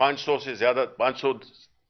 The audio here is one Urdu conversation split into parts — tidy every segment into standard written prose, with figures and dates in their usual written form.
500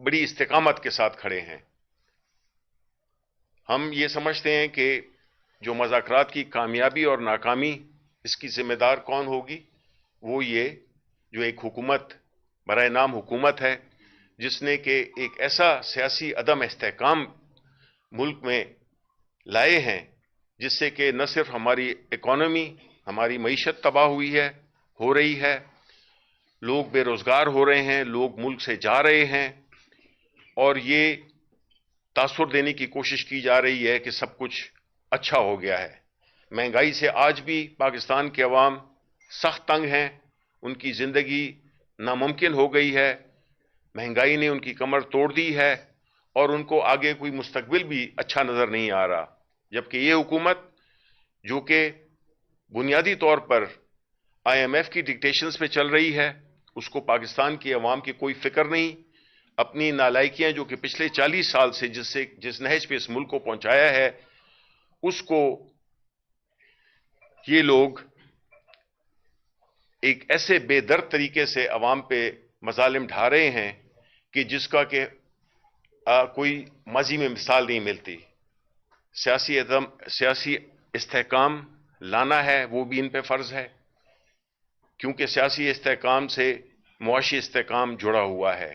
بڑی استقامت کے ساتھ کھڑے ہیں. ہم یہ سمجھتے ہیں کہ جو مذاکرات کی کامیابی اور ناکامی اس کی ذمہ دار کون ہوگی، وہ یہ جو ایک حکومت برائے نام حکومت ہے جس نے کہ ایک ایسا سیاسی عدم استحکام ملک میں لائے ہیں جس سے کہ نہ صرف ہماری اکانومی، ہماری معیشت تباہ ہوئی ہے، ہو رہی ہے، لوگ بے روزگار ہو رہے ہیں، لوگ ملک سے جا رہے ہیں، اور یہ تاثر دینے کی کوشش کی جا رہی ہے کہ سب کچھ اچھا ہو گیا ہے. مہنگائی سے آج بھی پاکستان کے عوام سخت تنگ ہیں، ان کی زندگی ناممکن ہو گئی ہے، مہنگائی نے ان کی کمر توڑ دی ہے اور ان کو آگے کوئی مستقبل بھی اچھا نظر نہیں آ رہا. جبکہ یہ حکومت جو کہ بنیادی طور پر IMF کی ڈکٹیشنز پہ چل رہی ہے، اس کو پاکستان کی عوام کی کوئی فکر نہیں. اپنی نالائکیاں جو کہ پچھلے 40 سال سے جس نہج پہ اس ملک کو پہنچایا ہے، اس کو یہ لوگ ایک ایسے بے درد طریقے سے عوام پہ مظالم ڈھا رہے ہیں کہ جس کا کہ کوئی ماضی میں مثال نہیں ملتی. سیاسی استحکام لانا ہے، وہ بھی ان پہ فرض ہے، کیونکہ سیاسی استحکام سے معاشی استحکام جڑا ہوا ہے،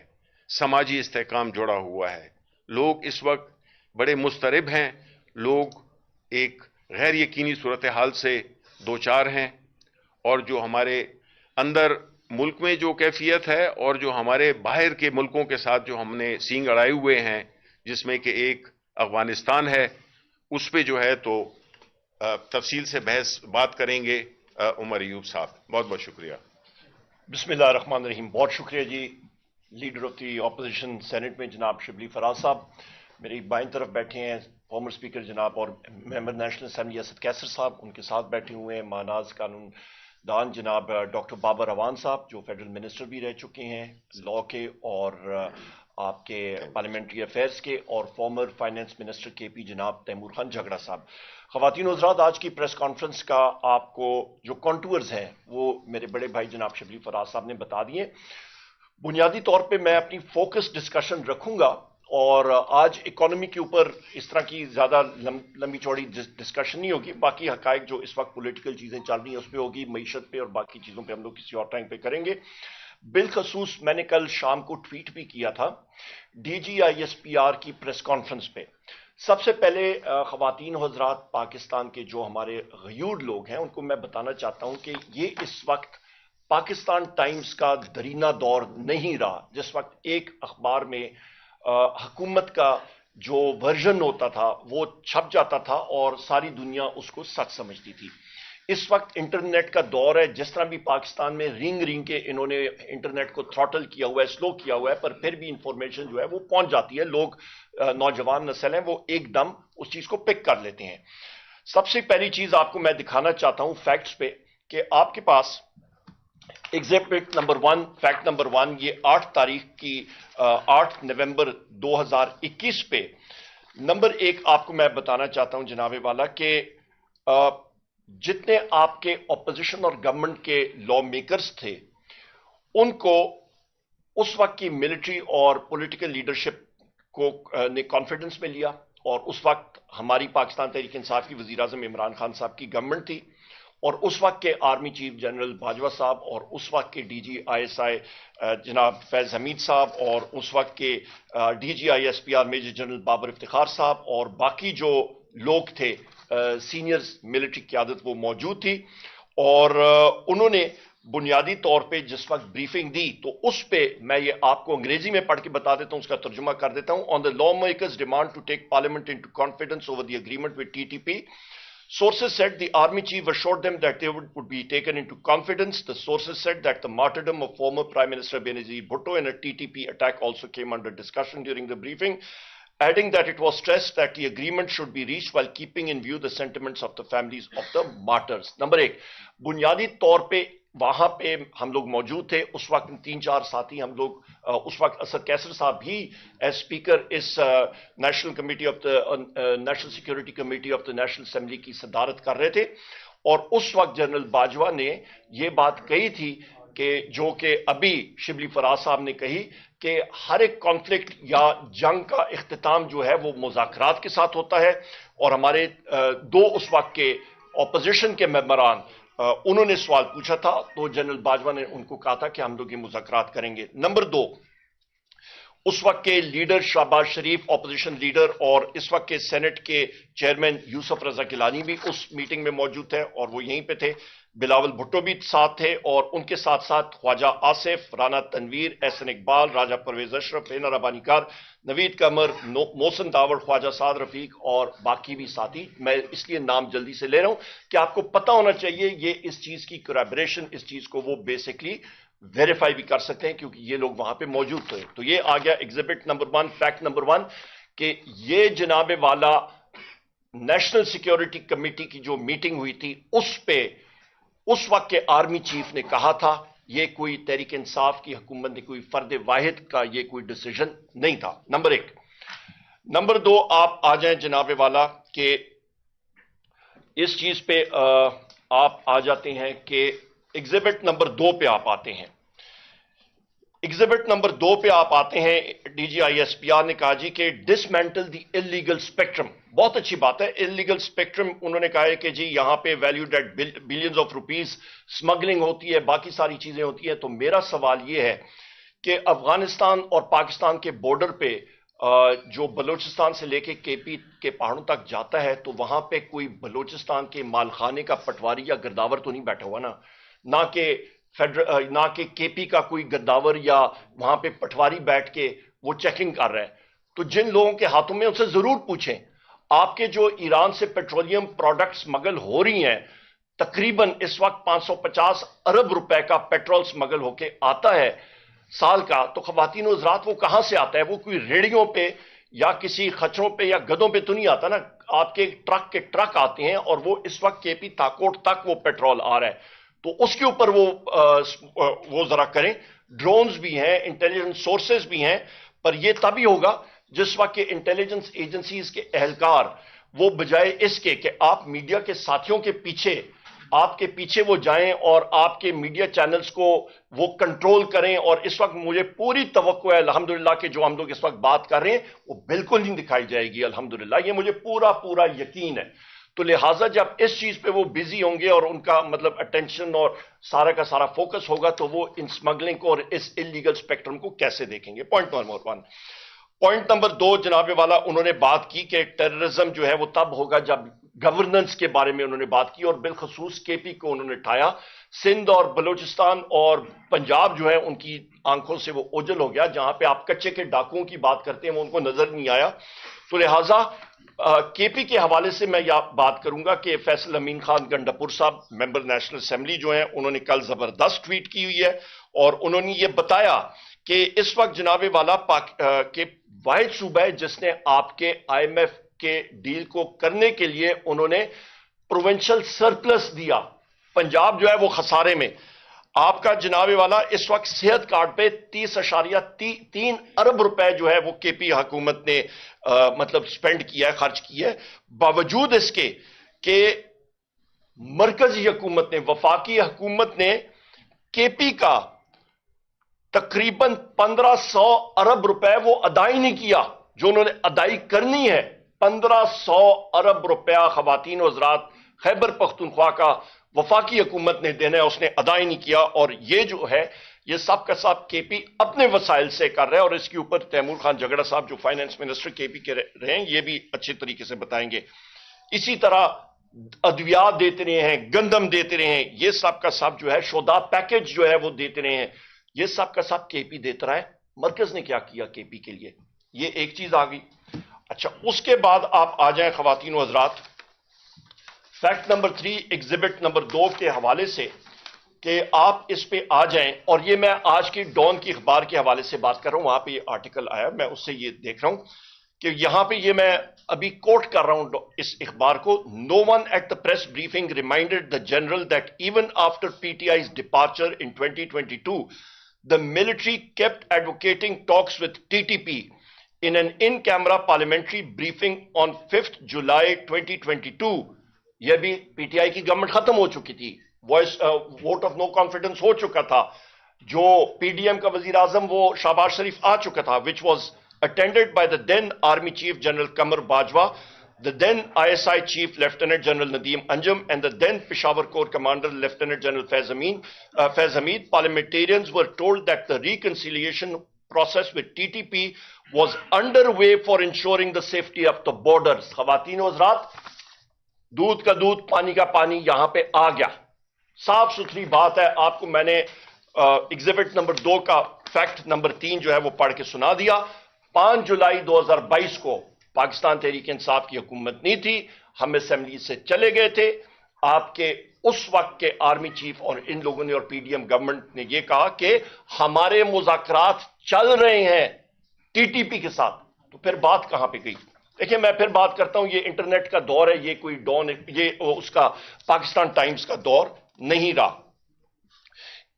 سماجی استحکام جڑا ہوا ہے. لوگ اس وقت بڑے مضطرب ہیں، لوگ ایک غیر یقینی صورتحال سے دوچار ہیں، اور جو ہمارے اندر ملک میں جو کیفیت ہے اور جو ہمارے باہر کے ملکوں کے ساتھ جو ہم نے سینگ اڑائے ہوئے ہیں، جس میں کہ ایک افغانستان ہے، اس پہ جو ہے تو تفصیل سے بات کریں گے عمر ایوب صاحب. بہت بہت شکریہ. بسم اللہ الرحمن الرحیم. بہت شکریہ جی. Leader of the opposition senate میں جناب شبلی فراز صاحب میری بائیں طرف بیٹھے ہیں، فارمر اسپیکر جناب اور ممبر نیشنل اسمبلی اسد کیسر صاحب ان کے ساتھ بیٹھے ہوئے ہیں، ماناز قانون دان جناب ڈاکٹر بابر روان صاحب جو فیڈرل منسٹر بھی رہ چکے ہیں لاء کے اور آپ کے پارلیمنٹری افیئرز کے، اور فارمر فائنانس منسٹر کے پی جناب تیمور خان جھگڑا صاحب. خواتین و حضرات، آج کی پریس کانفرنس کا آپ کو جو کانٹورز ہیں وہ میرے بڑے بھائی جناب شبلی فراز صاحب نے بتا دیے. بنیادی طور پہ میں اپنی فوکس ڈسکشن رکھوں گا، اور آج اکانومی کے اوپر اس طرح کی زیادہ لمبی چوڑی ڈسکشن نہیں ہوگی. باقی حقائق جو اس وقت پولیٹیکل چیزیں چل رہی ہیں اس پہ ہوگی، معیشت پہ اور باقی چیزوں پہ ہم لوگ کسی اور ٹائم پہ کریں گے. بالخصوص میں نے کل شام کو ٹویٹ بھی کیا تھا DGISPR کی پریس کانفرنس پہ. سب سے پہلے خواتین و حضرات، پاکستان کے جو ہمارے غیور لوگ ہیں ان کو میں بتانا چاہتا ہوں کہ یہ اس وقت پاکستان ٹائمز کا درینہ دور نہیں رہا، جس وقت ایک اخبار میں حکومت کا جو ورژن ہوتا تھا وہ چھپ جاتا تھا اور ساری دنیا اس کو سچ سمجھتی تھی. اس وقت انٹرنیٹ کا دور ہے. جس طرح بھی پاکستان میں رنگ کے انہوں نے انٹرنیٹ کو تھروٹل کیا ہوا ہے، سلو کیا ہوا ہے، پر پھر بھی انفارمیشن جو ہے وہ پہنچ جاتی ہے. لوگ نوجوان نسل ہیں وہ ایک دم اس چیز کو پک کر لیتے ہیں. سب سے پہلی چیز آپ کو میں دکھانا چاہتا ہوں فیکٹس پہ کہ آپ کے پاس ایگزیبٹ نمبر 1، فیکٹ نمبر 1، یہ 8 تاریخ کی 8 نومبر 2021 پہ نمبر 1 آپ کو میں بتانا چاہتا ہوں جناب والا کہ جتنے آپ کے اپوزیشن اور گورنمنٹ کے لا میکرز تھے ان کو اس وقت کی ملٹری اور پولیٹیکل لیڈرشپ کو نے کانفیڈنس میں لیا، اور اس وقت ہماری پاکستان تحریک انصاف کی وزیر اعظم عمران خان صاحب کی گورنمنٹ تھی، اور اس وقت کے آرمی چیف جنرل باجوہ صاحب، اور اس وقت کے DGISI جناب فیض حمید صاحب، اور اس وقت کے DGISPR major general Babar Iftikhar صاحب، اور باقی جو لوگ تھے سینئر ملٹری قیادت وہ موجود تھی. اور انہوں نے بنیادی طور پہ جس وقت بریفنگ دی تو اس پہ میں یہ آپ کو انگریزی میں پڑھ کے بتا دیتا ہوں، اس کا ترجمہ کر دیتا ہوں. On the lawmakers demand to take parliament into confidence over the agreement with TTP. Sources said the army chief assured them that they would be taken into confidence. The sources said that the martyrdom of former Prime Minister Benazir Bhutto in a TTP attack also came under discussion during the briefing, adding that it was stressed that the agreement should be reached while keeping in view the sentiments of the families of the martyrs. Number 1, بنیادی طور پہ وہاں پہ ہم لوگ موجود تھے. اس وقت 3-4 ساتھی ہم لوگ، اس وقت اسد کیسر صاحب بھی ایز اسپیکر اس national committee of the national security committee of the national assembly کی صدارت کر رہے تھے. اور اس وقت جنرل باجوہ نے یہ بات کہی تھی کہ جو کہ ابھی شبلی فراز صاحب نے کہی کہ ہر ایک کانفلکٹ یا جنگ کا اختتام جو ہے وہ مذاکرات کے ساتھ ہوتا ہے، اور ہمارے دو اس وقت کے اپوزیشن کے ممبران انہوں نے سوال پوچھا تھا تو جنرل باجوہ نے ان کو کہا تھا کہ ہم لوگ یہ مذاکرات کریں گے۔ نمبر دو، اس وقت کے لیڈر شہباز شریف اپوزیشن لیڈر اور اس وقت کے سینٹ کے چیئرمین یوسف رضا گیلانی بھی اس میٹنگ میں موجود تھے اور وہ یہیں پہ تھے، بلاول بھٹو بھی ساتھ تھے، اور ان کے ساتھ ساتھ خواجہ آصف، رانا تنویر، احسن اقبال، راجہ پرویز اشرف، رینا ربانی کار، نوید قمر، محسن داوڑ، خواجہ سعد رفیق اور باقی بھی ساتھی۔ میں اس لیے نام جلدی سے لے رہا ہوں کہ آپ کو پتہ ہونا چاہیے یہ اس چیز کی کولیبریشن، اس چیز کو وہ بیسکلی ویریفائی بھی کر سکتے ہیں کیونکہ یہ لوگ وہاں پہ موجود تھے۔ تو یہ آ گیا ایگزیبٹ نمبر 1، فیکٹ نمبر 1 کہ یہ جناب والا نیشنل سیکیورٹی کمیٹی کی جو میٹنگ ہوئی تھی اس پہ اس وقت کے آرمی چیف نے کہا تھا، یہ کوئی تحریک انصاف کی حکومت نے کوئی فرد واحد کا یہ کوئی ڈیسیژن نہیں تھا، نمبر 1۔ نمبر 2، آپ آ جائیں جناب والا کہ اس چیز پہ آپ آ جاتے ہیں کہ ایگزیبٹ نمبر 2 پہ آپ آتے ہیں۔ ایگزیبٹ نمبر 2 پہ آپ آتے ہیں، D G I S P R نے کہا جی کہ ڈسمینٹل دی انلیگل اسپیکٹرم، بہت اچھی بات ہے، انلیگل اسپیکٹرم انہوں نے کہا ہے کہ جی یہاں پہ valued at billions of rupees smuggling ہوتی ہے، باقی ساری چیزیں ہوتی ہیں۔ تو میرا سوال یہ ہے کہ افغانستان اور پاکستان کے بارڈر پہ جو بلوچستان سے لے کے کے پی کے پہاڑوں تک جاتا ہے تو وہاں پہ کوئی بلوچستان کے مالخانے کا پٹواری یا گرداور تو نہیں بیٹھا ہوا نا، نہ کہ کے پی کا کوئی گرداور یا وہاں پہ پٹواری بیٹھ کے وہ چیکنگ کر رہا ہے۔ تو جن لوگوں کے ہاتھوں میں ان سے ضرور پوچھیں، آپ کے جو ایران سے پیٹرولیم پروڈکٹس سمگل ہو رہی ہیں، تقریباً اس وقت 550 ارب روپے کا پیٹرول سمگل ہو کے آتا ہے سال کا، تو خواتین و حضرات وہ کہاں سے آتا ہے؟ وہ کوئی ریڑیوں پہ یا کسی خچروں پہ یا گدوں پہ تو نہیں آتا نا، آپ کے ٹرک آتے ہیں اور وہ اس وقت کے پی تاکوٹ تک وہ پیٹرول آ رہا ہے۔ تو اس کے اوپر وہ ذرا کریں، ڈرونز بھی ہیں، انٹیلیجنس سورسز بھی ہیں، پر یہ تبھی ہوگا جس وقت کہ انٹیلیجنس ایجنسیز کے اہلکار وہ بجائے اس کے کہ آپ میڈیا کے ساتھیوں کے پیچھے آپ کے پیچھے وہ جائیں اور آپ کے میڈیا چینلز کو وہ کنٹرول کریں، اور اس وقت مجھے پوری توقع ہے الحمدللہ کہ جو ہم لوگ اس وقت بات کر رہے ہیں وہ بالکل نہیں دکھائی جائے گی، الحمدللہ یہ مجھے پورا یقین ہے۔ تو لہٰذا جب اس چیز پہ وہ بیزی ہوں گے اور ان کا مطلب اٹینشن اور سارا کا سارا فوکس ہوگا تو وہ ان سمگلنگ کو اور اس انلیگل اسپیکٹرم کو کیسے دیکھیں گے۔ Point number 1۔ پوائنٹ نمبر 2 جناب والا انہوں نے بات کی کہ ٹیررزم جو ہے وہ تب ہوگا جب گورننس کے بارے میں انہوں نے بات کی، اور بالخصوص کے پی کو انہوں نے اٹھایا۔ سندھ اور بلوچستان اور پنجاب جو ہے ان کی آنکھوں سے وہ اوجل ہو گیا، جہاں پہ آپ کچے کے ڈاکوؤں کی بات کرتے ہیں وہ ان کو نظر نہیں آیا۔ تو لہٰذا کے پی کے حوالے سے میں یہ بات کروں گا کہ فیصل امین خان گنڈاپور صاحب ممبر نیشنل اسمبلی جو ہیں انہوں نے کل زبردست ٹویٹ کی ہوئی ہے، اور انہوں نے یہ بتایا کہ اس وقت جناب والا کے واحد صوبہ ہے جس نے آپ کے آئی ایم ایف کے ڈیل کو کرنے کے لیے انہوں نے پروونشل سرپلس دیا، پنجاب جو ہے وہ خسارے میں۔ آپ کا جناب والا اس وقت صحت کارڈ پہ 30.3 ارب روپے جو ہے وہ کے پی حکومت نے مطلب سپینڈ کیا ہے، خرچ کیا ہے، باوجود اس کے کہ مرکزی حکومت نے، وفاقی حکومت نے کے پی کا تقریباً 1500 ارب روپے وہ ادائی نہیں کیا جو انہوں نے ادائی کرنی ہے۔ 1500 ارب روپیہ خواتین و حضرات خیبر پختونخوا کا وفاقی حکومت نے دینا ہے، اس نے ادائی نہیں کیا، اور یہ جو ہے یہ سب کا سب کے پی اپنے وسائل سے کر رہا ہے، اور اس کے اوپر تیمور خان جھگڑا صاحب جو فائنانس منسٹر کے پی کے رہے ہیں یہ بھی اچھے طریقے سے بتائیں گے۔ اسی طرح ادویات دیتے رہے ہیں، گندم دیتے رہے ہیں، یہ سب کا سب جو ہے شودا پیکج جو ہے وہ دیتے رہے ہیں، یہ سب کا سب کے پی دیتا رہا ہے۔ مرکز نے کیا کیا کے پی کے لیے؟ یہ ایک چیز آ گئی۔ اچھا، اس کے بعد آپ آ جائیں خواتین و حضرات فیکٹ نمبر 3 ایگزیبٹ نمبر 2 کے حوالے سے کہ آپ اس پہ آ جائیں، اور یہ میں آج کی ڈان کی اخبار کے حوالے سے بات کر رہا ہوں، وہاں پہ یہ آرٹیکل آیا، میں اس سے یہ دیکھ رہا ہوں کہ یہاں پہ یہ میں ابھی کوٹ کر رہا ہوں اس اخبار کو۔ No one at the press briefing reminded the general that even after P T I's departure in 2022 the military kept advocating talks with TTP in an in-camera parliamentary briefing on 5th July 2022۔ یہ بھی پی ٹی آئی کی گورنمنٹ ختم ہو چکی تھی، ووٹ آف نو کانفیڈنس ہو چکا تھا. جو پی ڈی ایم کا وزیر اعظم وہ شہباز شریف آ چکا تھا, which was attended by the then army chief general Qamar Bajwa, the then ISI Chief Lieutenant General Nadeem Anjum, and the then Peshawar Corps Commander Lieutenant General Faiz Hamid. Parliamentarians were told that the reconciliation process with TTP was underway for ensuring the safety of the borders. خواتین و حضرات, دودھ کا دودھ پانی کا پانی یہاں پہ آ گیا. صاف ستھری بات ہے. آپ کو میں نے ایگزیبٹ نمبر 2 کا فیکٹ نمبر 3 جو ہے وہ پڑھ کے سنا دیا. 5 جولائی 2022 کو پاکستان تحریک انصاف کی حکومت نہیں تھی, ہم اسمبلی سے چلے گئے تھے. آپ کے اس وقت کے آرمی چیف اور ان لوگوں نے اور پی ڈی ایم گورنمنٹ نے یہ کہا کہ ہمارے مذاکرات چل رہے ہیں ٹی ٹی پی کے ساتھ. تو پھر بات کہاں پہ گئی؟ دیکھیں میں پھر بات کرتا ہوں, یہ انٹرنیٹ کا دور ہے, یہ کوئی یہ اس کا پاکستان ٹائمز کا دور نہیں رہا.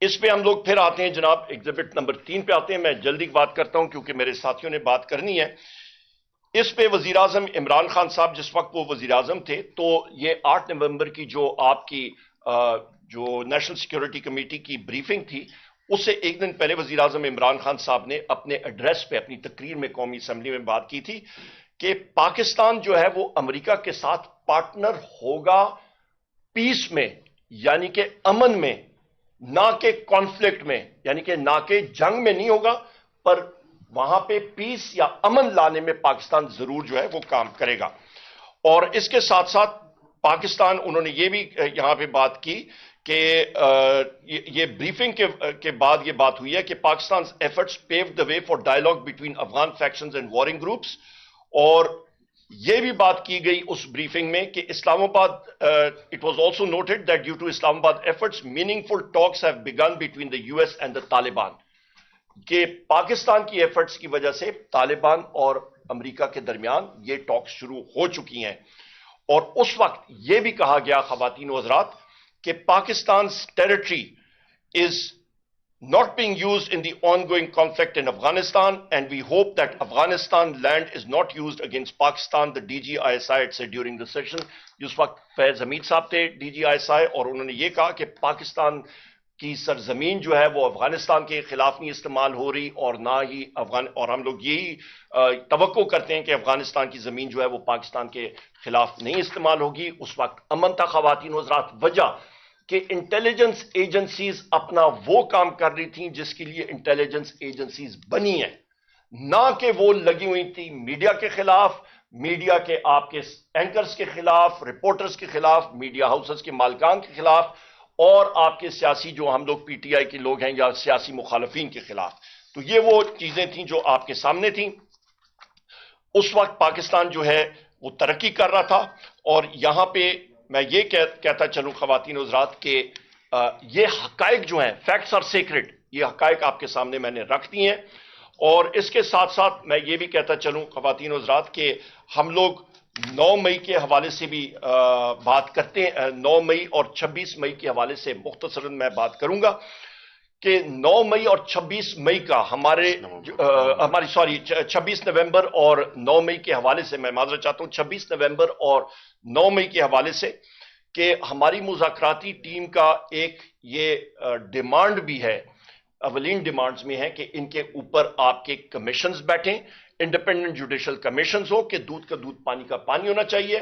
اس پہ ہم لوگ پھر آتے ہیں جناب, ایگزیبٹ نمبر 3 پہ آتے ہیں. میں جلدی بات کرتا ہوں کیونکہ میرے ساتھیوں نے بات کرنی ہے. اس پہ وزیر اعظم عمران خان صاحب جس وقت وہ وزیر اعظم تھے, تو یہ 8 نومبر کی جو آپ کی جو نیشنل سیکیورٹی کمیٹی کی بریفنگ تھی, اس سے ایک دن پہلے وزیر اعظم عمران خان صاحب نے اپنے ایڈریس پہ اپنی تقریر میں قومی اسمبلی میں بات کی تھی کہ پاکستان جو ہے وہ امریکہ کے ساتھ پارٹنر ہوگا پیس میں, یعنی کہ امن میں, نہ کہ کانفلکٹ میں, یعنی کہ نہ کہ جنگ میں نہیں ہوگا, پر وہاں پہ پیس یا امن لانے میں پاکستان ضرور جو ہے وہ کام کرے گا. اور اس کے ساتھ ساتھ پاکستان, انہوں نے یہ بھی یہاں پہ بات کی کہ یہ بریفنگ کے بعد یہ بات ہوئی ہے کہ Pakistan efforts pave the way for dialogue between Afghan factions and warring groups. اور یہ بھی بات کی گئی اس بریفنگ میں کہ Islamabad, it was also noted that due to Islamabad efforts meaningful talks have begun between the U S and the Taliban, کہ پاکستان کی ایفرٹس کی وجہ سے طالبان اور امریکہ کے درمیان یہ ٹاک شروع ہو چکی ہیں. اور اس وقت یہ بھی کہا گیا خواتین و حضرات کہ Pakistan territory is not being used in the ongoing conflict in Afghanistan, and we hope that Afghanistan land is not used against Pakistan. The DG ISI had said during the session, جس وقت فیض حمید صاحب تھے DG ISI, اور انہوں نے یہ کہا کہ پاکستان کی سرزمین جو ہے وہ افغانستان کے خلاف نہیں استعمال ہو رہی, اور نہ ہی اور ہم لوگ یہی توقع کرتے ہیں کہ افغانستان کی زمین جو ہے وہ پاکستان کے خلاف نہیں استعمال ہوگی. اس وقت امن تھا خواتین و حضرات, وجہ کہ انٹیلیجنس ایجنسیز اپنا وہ کام کر رہی تھیں جس کے لیے انٹیلیجنس ایجنسیز بنی ہیں, نہ کہ وہ لگی ہوئی تھی میڈیا کے خلاف, میڈیا کے آپ کے اینکرز کے خلاف, رپورٹرز کے خلاف, میڈیا ہاؤسز کے مالکان کے خلاف, اور آپ کے سیاسی جو ہم لوگ پی ٹی آئی کے لوگ ہیں یا سیاسی مخالفین کے خلاف. تو یہ وہ چیزیں تھیں جو آپ کے سامنے تھیں. اس وقت پاکستان جو ہے وہ ترقی کر رہا تھا, اور یہاں پہ میں یہ کہتا چلوں خواتین و حضرات کہ یہ حقائق جو ہیں, فیکٹس آر سیکرڈ, یہ حقائق آپ کے سامنے میں نے رکھ دی ہیں. اور اس کے ساتھ ساتھ میں یہ بھی کہتا چلوں خواتین و حضرات کہ ہم لوگ 9 مئی کے حوالے سے بھی بات کرتے ہیں. 9 مئی اور 26 مئی کے حوالے سے مختصراً میں بات کروں گا کہ 9 مئی اور 26 مئی کا ہماری 26 نومبر اور 9 مئی کے حوالے سے, میں معذرت چاہتا ہوں, 26 نومبر اور 9 مئی کے حوالے سے کہ ہماری مذاکراتی ٹیم کا ایک یہ ڈیمانڈ بھی ہے, اولین ڈیمانڈز میں ہے کہ ان کے اوپر آپ کے کمیشنز بیٹھیں, انڈیپینڈنٹ جوڈیشل کمیشنز ہو, کہ دودھ کا دودھ پانی کا پانی ہونا چاہیے.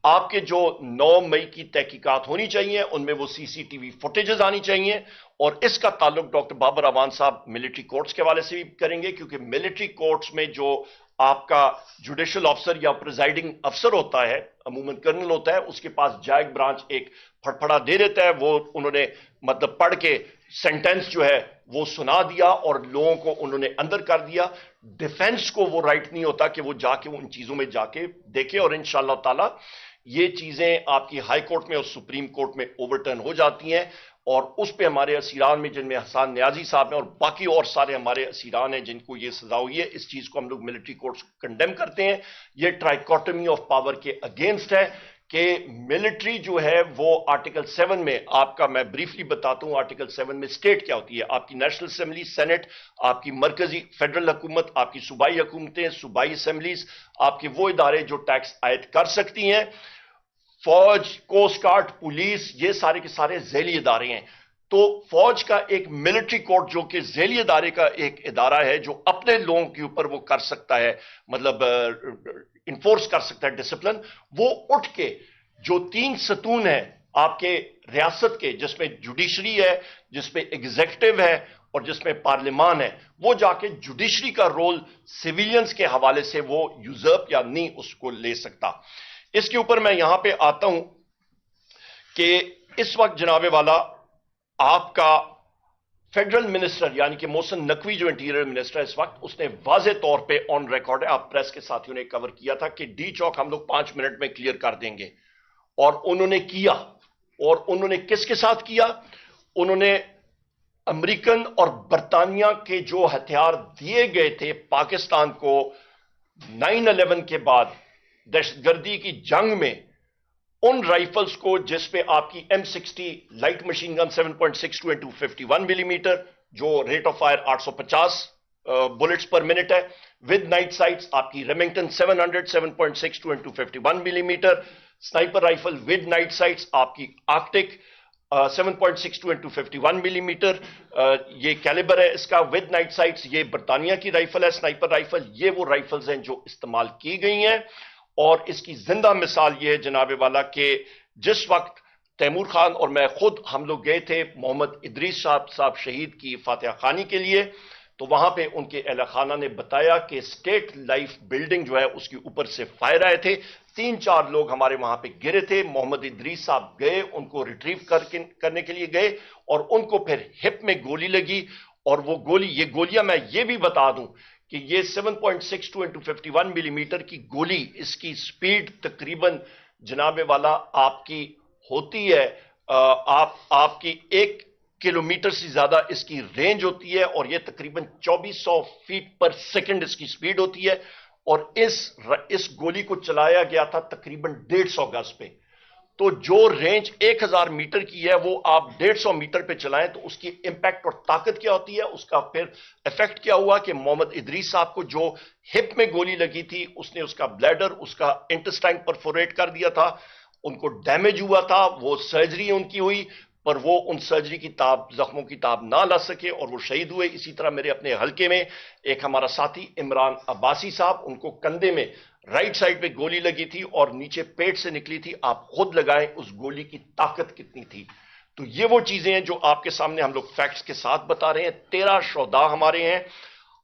آپ کے جو 9 مئی کی تحقیقات ہونی چاہیے ان میں وہ سی سی ٹی وی فوٹیجز آنی چاہیے, اور اس کا تعلق ڈاکٹر بابر اعوان صاحب ملٹری کورٹس کے حوالے سے بھی کریں گے, کیونکہ ملٹری کورٹس میں جو آپ کا جوڈیشل افسر یا پریزائڈنگ افسر ہوتا ہے, عموماً کرنل ہوتا ہے, اس کے پاس جائگ برانچ ایک پھڑپھڑا دے دیتا ہے, وہ انہوں نے مطلب پڑھ کے سینٹنس جو ہے وہ سنا دیا اور لوگوں کو انہوں نے اندر کر دیا. ڈیفنس کو وہ رائٹ نہیں ہوتا کہ وہ جا کے ان چیزوں میں جا کے دیکھے, اور انشاءاللہ تعالی یہ چیزیں آپ کی ہائی کورٹ میں اور سپریم کورٹ میں اوورٹرن ہو جاتی ہیں. اور اس پہ ہمارے اسیران میں, جن میں حسان نیازی صاحب ہیں اور باقی اور سارے ہمارے اسیران ہیں جن کو یہ سزا ہوئی ہے, اس چیز کو ہم لوگ ملٹری کورٹس کنڈیم کرتے ہیں. یہ ٹرائیکوٹمی آف پاور کے اگینسٹ ہے کہ ملٹری جو ہے وہ آرٹیکل 7 میں, آپ کا میں بریفلی بتاتا ہوں آرٹیکل 7 میں سٹیٹ کیا ہوتی ہے. آپ کی نیشنل اسمبلی, سینٹ, آپ کی مرکزی فیڈرل حکومت, آپ کی صوبائی حکومتیں, صوبائی اسمبلیز, آپ کے وہ ادارے جو ٹیکس عائد کر سکتی ہیں, فوج، کوسٹ گارڈ، پولیس، یہ سارے کے سارے ذیلی ادارے ہیں. تو فوج کا ایک ملٹری کورٹ جو کہ ذیلی ادارے کا ایک ادارہ ہے جو اپنے لوگوں کے اوپر وہ کر سکتا ہے، مطلب انفورس کر سکتا ہے ڈسپلن، وہ اٹھ کے جو 3 ستون ہیں آپ کے ریاست کے، جس میں جوڈیشری ہے، جس میں ایگزیکٹو ہے اور جس میں پارلیمان ہے، وہ جا کے جوڈیشری کا رول سیویلینز کے حوالے سے وہ یوزرپ یا نہیں اس کو لے سکتا. اس کے اوپر میں یہاں پہ آتا ہوں کہ اس وقت جناب والا آپ کا فیڈرل منسٹر یعنی کہ محسن نقوی جو انٹیریئر منسٹر ہے اس وقت، اس نے واضح طور پہ آن ریکارڈ ہے، آپ پریس کے ساتھیوں نے کور کیا تھا کہ ڈی چوک ہم لوگ 5 منٹ میں کلیئر کر دیں گے، اور انہوں نے کیا. اور انہوں نے کس کے ساتھ کیا؟ انہوں نے امریکن اور برطانیہ کے جو ہتھیار دیے گئے تھے پاکستان کو 9/11 کے بعد دہشت گردی کی جنگ میں، ان رائفلز کو جس پہ آپ کی M60 light machine gun 7.62 into 51 millimetre جو rate of fire 850 bullets per minute ہے، ود نائٹ سائٹس آپ کی Remington 700 7.62 into 51 millimetre, sniper rifle with night sights آپ کی آرکٹک 7.62 into 51 ملی میٹر، یہ کیلیبر ہے اس کا ود نائٹ سائٹس، یہ برطانیہ کی رائفل ہے سنائپر رائفل. یہ وہ رائفلز ہیں جو استعمال کی گئی ہیں. اور اس کی زندہ مثال یہ ہے جناب والا کہ جس وقت تیمور خان اور میں خود ہم لوگ گئے تھے محمد ادریس صاحب شہید کی فاتحہ خوانی کے لیے، تو وہاں پہ ان کے اہل خانہ نے بتایا کہ اسٹیٹ لائف بلڈنگ جو ہے اس کے اوپر سے فائر آئے تھے، 3-4 لوگ ہمارے وہاں پہ گرے تھے. محمد ادریس صاحب گئے، ان کو ریٹریو کرنے کے لیے گئے، اور ان کو پھر ہپ میں گولی لگی. اور وہ گولی، یہ گولیاں میں یہ بھی بتا دوں کہ یہ 7.62 into 51 ملی میٹر کی گولی، اس کی سپیڈ تقریباً جناب والا آپ کی ہوتی ہے، آپ کی 1 کلومیٹر سے زیادہ اس کی رینج ہوتی ہے، اور یہ تقریباً 2400 فیٹ پر سیکنڈ اس کی سپیڈ ہوتی ہے. اور اس گولی کو چلایا گیا تھا تقریباً 150 گز پہ. تو جو رینج 1000 میٹر کی ہے وہ آپ 150 میٹر پہ چلائیں تو اس کی امپیکٹ اور طاقت کیا ہوتی ہے. اس کا پھر ایفیکٹ کیا ہوا کہ محمد ادریس صاحب کو جو ہپ میں گولی لگی تھی، اس نے اس کا بلیڈر، اس کا انٹسٹائن پرفوریٹ کر دیا تھا، ان کو ڈیمیج ہوا تھا، وہ سرجری ان کی ہوئی، پر وہ ان سرجری کی زخموں کی تاب نہ لا سکے اور وہ شہید ہوئے. اسی طرح میرے اپنے حلقے میں ایک ہمارا ساتھی عمران عباسی صاحب، ان کو کندھے میں رائٹ سائڈ پہ گولی لگی تھی اور نیچے پیٹ سے نکلی تھی. آپ خود لگائیں اس گولی کی طاقت کتنی تھی. تو یہ وہ چیزیں ہیں جو آپ کے سامنے ہم لوگ فیکٹس کے ساتھ بتا رہے ہیں. 13 شہداء ہمارے ہیں،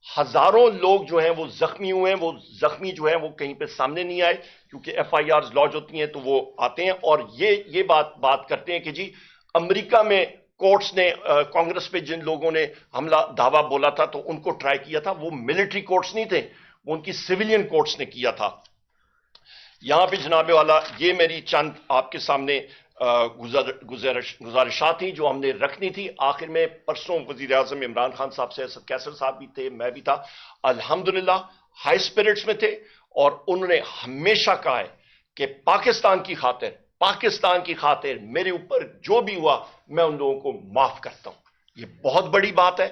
ہزاروں لوگ جو ہیں وہ زخمی ہوئے ہیں. وہ زخمی جو ہیں وہ کہیں پہ سامنے نہیں آئے کیونکہ FIRs لانچ ہوتی ہیں تو وہ آتے ہیں اور یہ بات کرتے ہیں کہ جی امریکہ میں کورٹس نے کانگریس پہ جن لوگوں نے حملہ دعویٰ بولا تھا تو ان کو ٹرائی کیا تھا، وہ ملٹری کورٹس نہیں تھے، وہ ان کی سیویلین کورٹس نے کیا تھا. یہاں پہ جناب والا یہ میری چند آپ کے سامنے گزارشات تھیں جو ہم نے رکھنی تھی. آخر میں پرسوں وزیر اعظم عمران خان صاحب سے اسد کیسر صاحب بھی تھے، میں بھی تھا، الحمدللہ ہائی اسپرٹس میں تھے، اور انہوں نے ہمیشہ کہا ہے کہ پاکستان کی خاطر میرے اوپر جو بھی ہوا میں ان لوگوں کو معاف کرتا ہوں. یہ بہت بڑی بات ہے،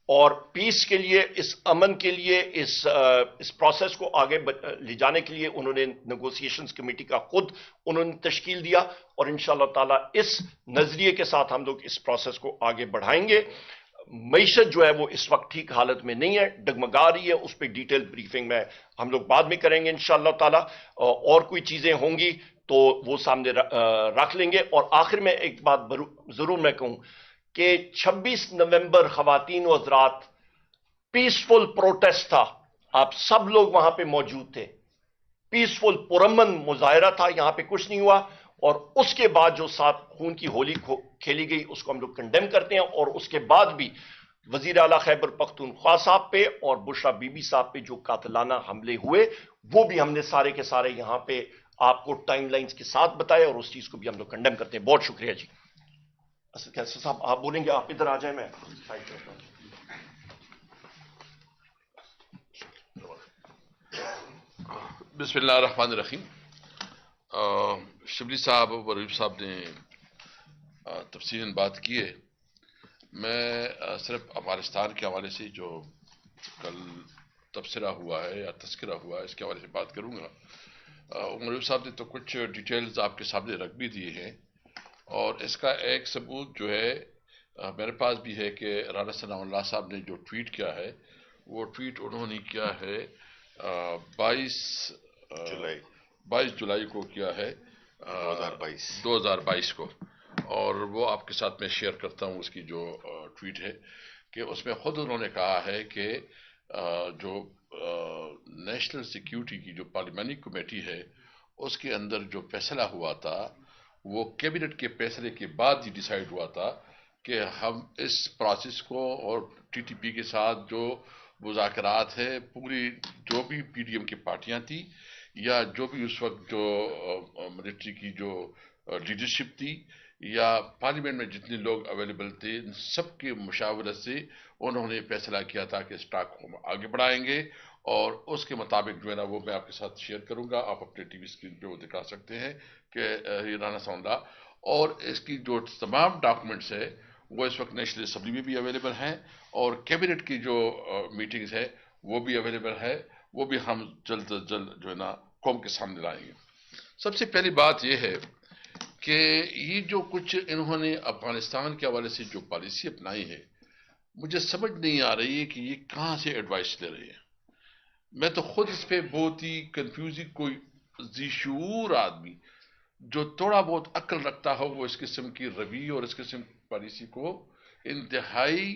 اور پیس کے لیے، اس امن کے لیے، اس پروسیس کو آگے لے جانے کے لیے انہوں نے نیگوسیشنز کمیٹی کا خود انہوں نے تشکیل دیا، اور انشاءاللہ تعالی اس نظریے کے ساتھ ہم لوگ اس پروسیس کو آگے بڑھائیں گے. معیشت جو ہے وہ اس وقت ٹھیک حالت میں نہیں ہے، ڈگمگا رہی ہے، اس پہ ڈیٹیل بریفنگ میں ہم لوگ بعد میں کریں گے انشاءاللہ تعالی. اور کوئی چیزیں ہوں گی تو وہ سامنے رکھ لیں گے. اور آخر میں ایک بات ضرور میں کہوں کہ 26 نومبر خواتین و حضرات پیسفل پروٹیسٹ تھا، آپ سب لوگ وہاں پہ موجود تھے، پیسفل پرامن مظاہرہ تھا، یہاں پہ کچھ نہیں ہوا. اور اس کے بعد جو ساتھ خون کی ہولی کھیلی گئی اس کو ہم لوگ کنڈیم کرتے ہیں. اور اس کے بعد بھی وزیر اعلیٰ خیبر پختونخوا صاحب پہ اور بشرا بی بی صاحب پہ جو قاتلانہ حملے ہوئے وہ بھی ہم نے سارے کے سارے یہاں پہ آپ کو ٹائم لائنز کے ساتھ بتایا، اور اس چیز کو بھی ہم لوگ کنڈیم کرتے ہیں. بہت شکریہ جی. اسد کیسر صاحب آپ بولیں گے، آپ ادھر آ جائیں. میں بسم اللہ الرحمن الرحیم. شبلی صاحب اور ریف صاحب نے تفصیلاً بات کی ہے. میں صرف افغانستان کے حوالے سے جو کل تبصرہ ہوا ہے یا تذکرہ ہوا ہے اس کے حوالے سے بات کروں گا. مولوی صاحب نے تو کچھ ڈیٹیلز آپ کے سامنے رکھ بھی دیے ہیں، اور اس کا ایک ثبوت جو ہے میرے پاس بھی ہے کہ رانا ثناء اللہ صاحب نے جو ٹویٹ کیا ہے، وہ ٹویٹ انہوں نے کیا ہے 22 جولائی کو کیا ہے 2022 کو، اور وہ آپ کے ساتھ میں شیئر کرتا ہوں اس کی جو ٹویٹ ہے، کہ اس میں خود انہوں نے کہا ہے کہ جو نیشنل سیکیورٹی کی جو پارلیمانی کمیٹی ہے، اس کے اندر جو فیصلہ ہوا تھا وہ کیبنٹ کے فیصلے کے بعد ہی ڈیسائیڈ ہوا تھا کہ ہم اس پروسیس کو اور ٹی ٹی پی کے ساتھ جو مذاکرات ہے، پوری جو بھی پی ڈی ایم کی پارٹیاں تھیں یا جو بھی اس وقت جو ملٹری کی جو لیڈرشپ تھی یا پارلیمنٹ میں جتنے لوگ اویلیبل تھے، ان سب کی مشاورت سے انہوں نے فیصلہ کیا تھا کہ اسٹاک کو ہم آگے بڑھائیں گے، اور اس کے مطابق جو ہے نا وہ میں آپ کے ساتھ شیئر کروں گا، آپ اپنے ٹی وی اسکرین پہ وہ دکھا سکتے ہیں کہ رانا ثناء اللہ، اور اس کی جو تمام ڈاکومنٹس ہے وہ اس وقت نیشنل اسمبلی میں بھی اویلیبل ہیں، اور کیبنٹ کی جو میٹنگز ہے وہ بھی اویلیبل ہے، وہ بھی ہم جلد از جلد جو ہے نا قوم کے سامنے لائیں گے۔ سب سے پہلی بات یہ ہے کہ یہ جو کچھ انہوں نے افغانستان کے حوالے سے جو پالیسی اپنائی ہے، مجھے سمجھ نہیں آ رہی ہے کہ یہ کہاں سے ایڈوائس لے رہے ہیں۔ میں تو خود اس پہ بہت ہی کنفیوزنگ، کوئی ذی شعور آدمی جو تھوڑا بہت عقل رکھتا ہو وہ اس قسم کی روی اور اس قسم کی پالیسی کو انتہائی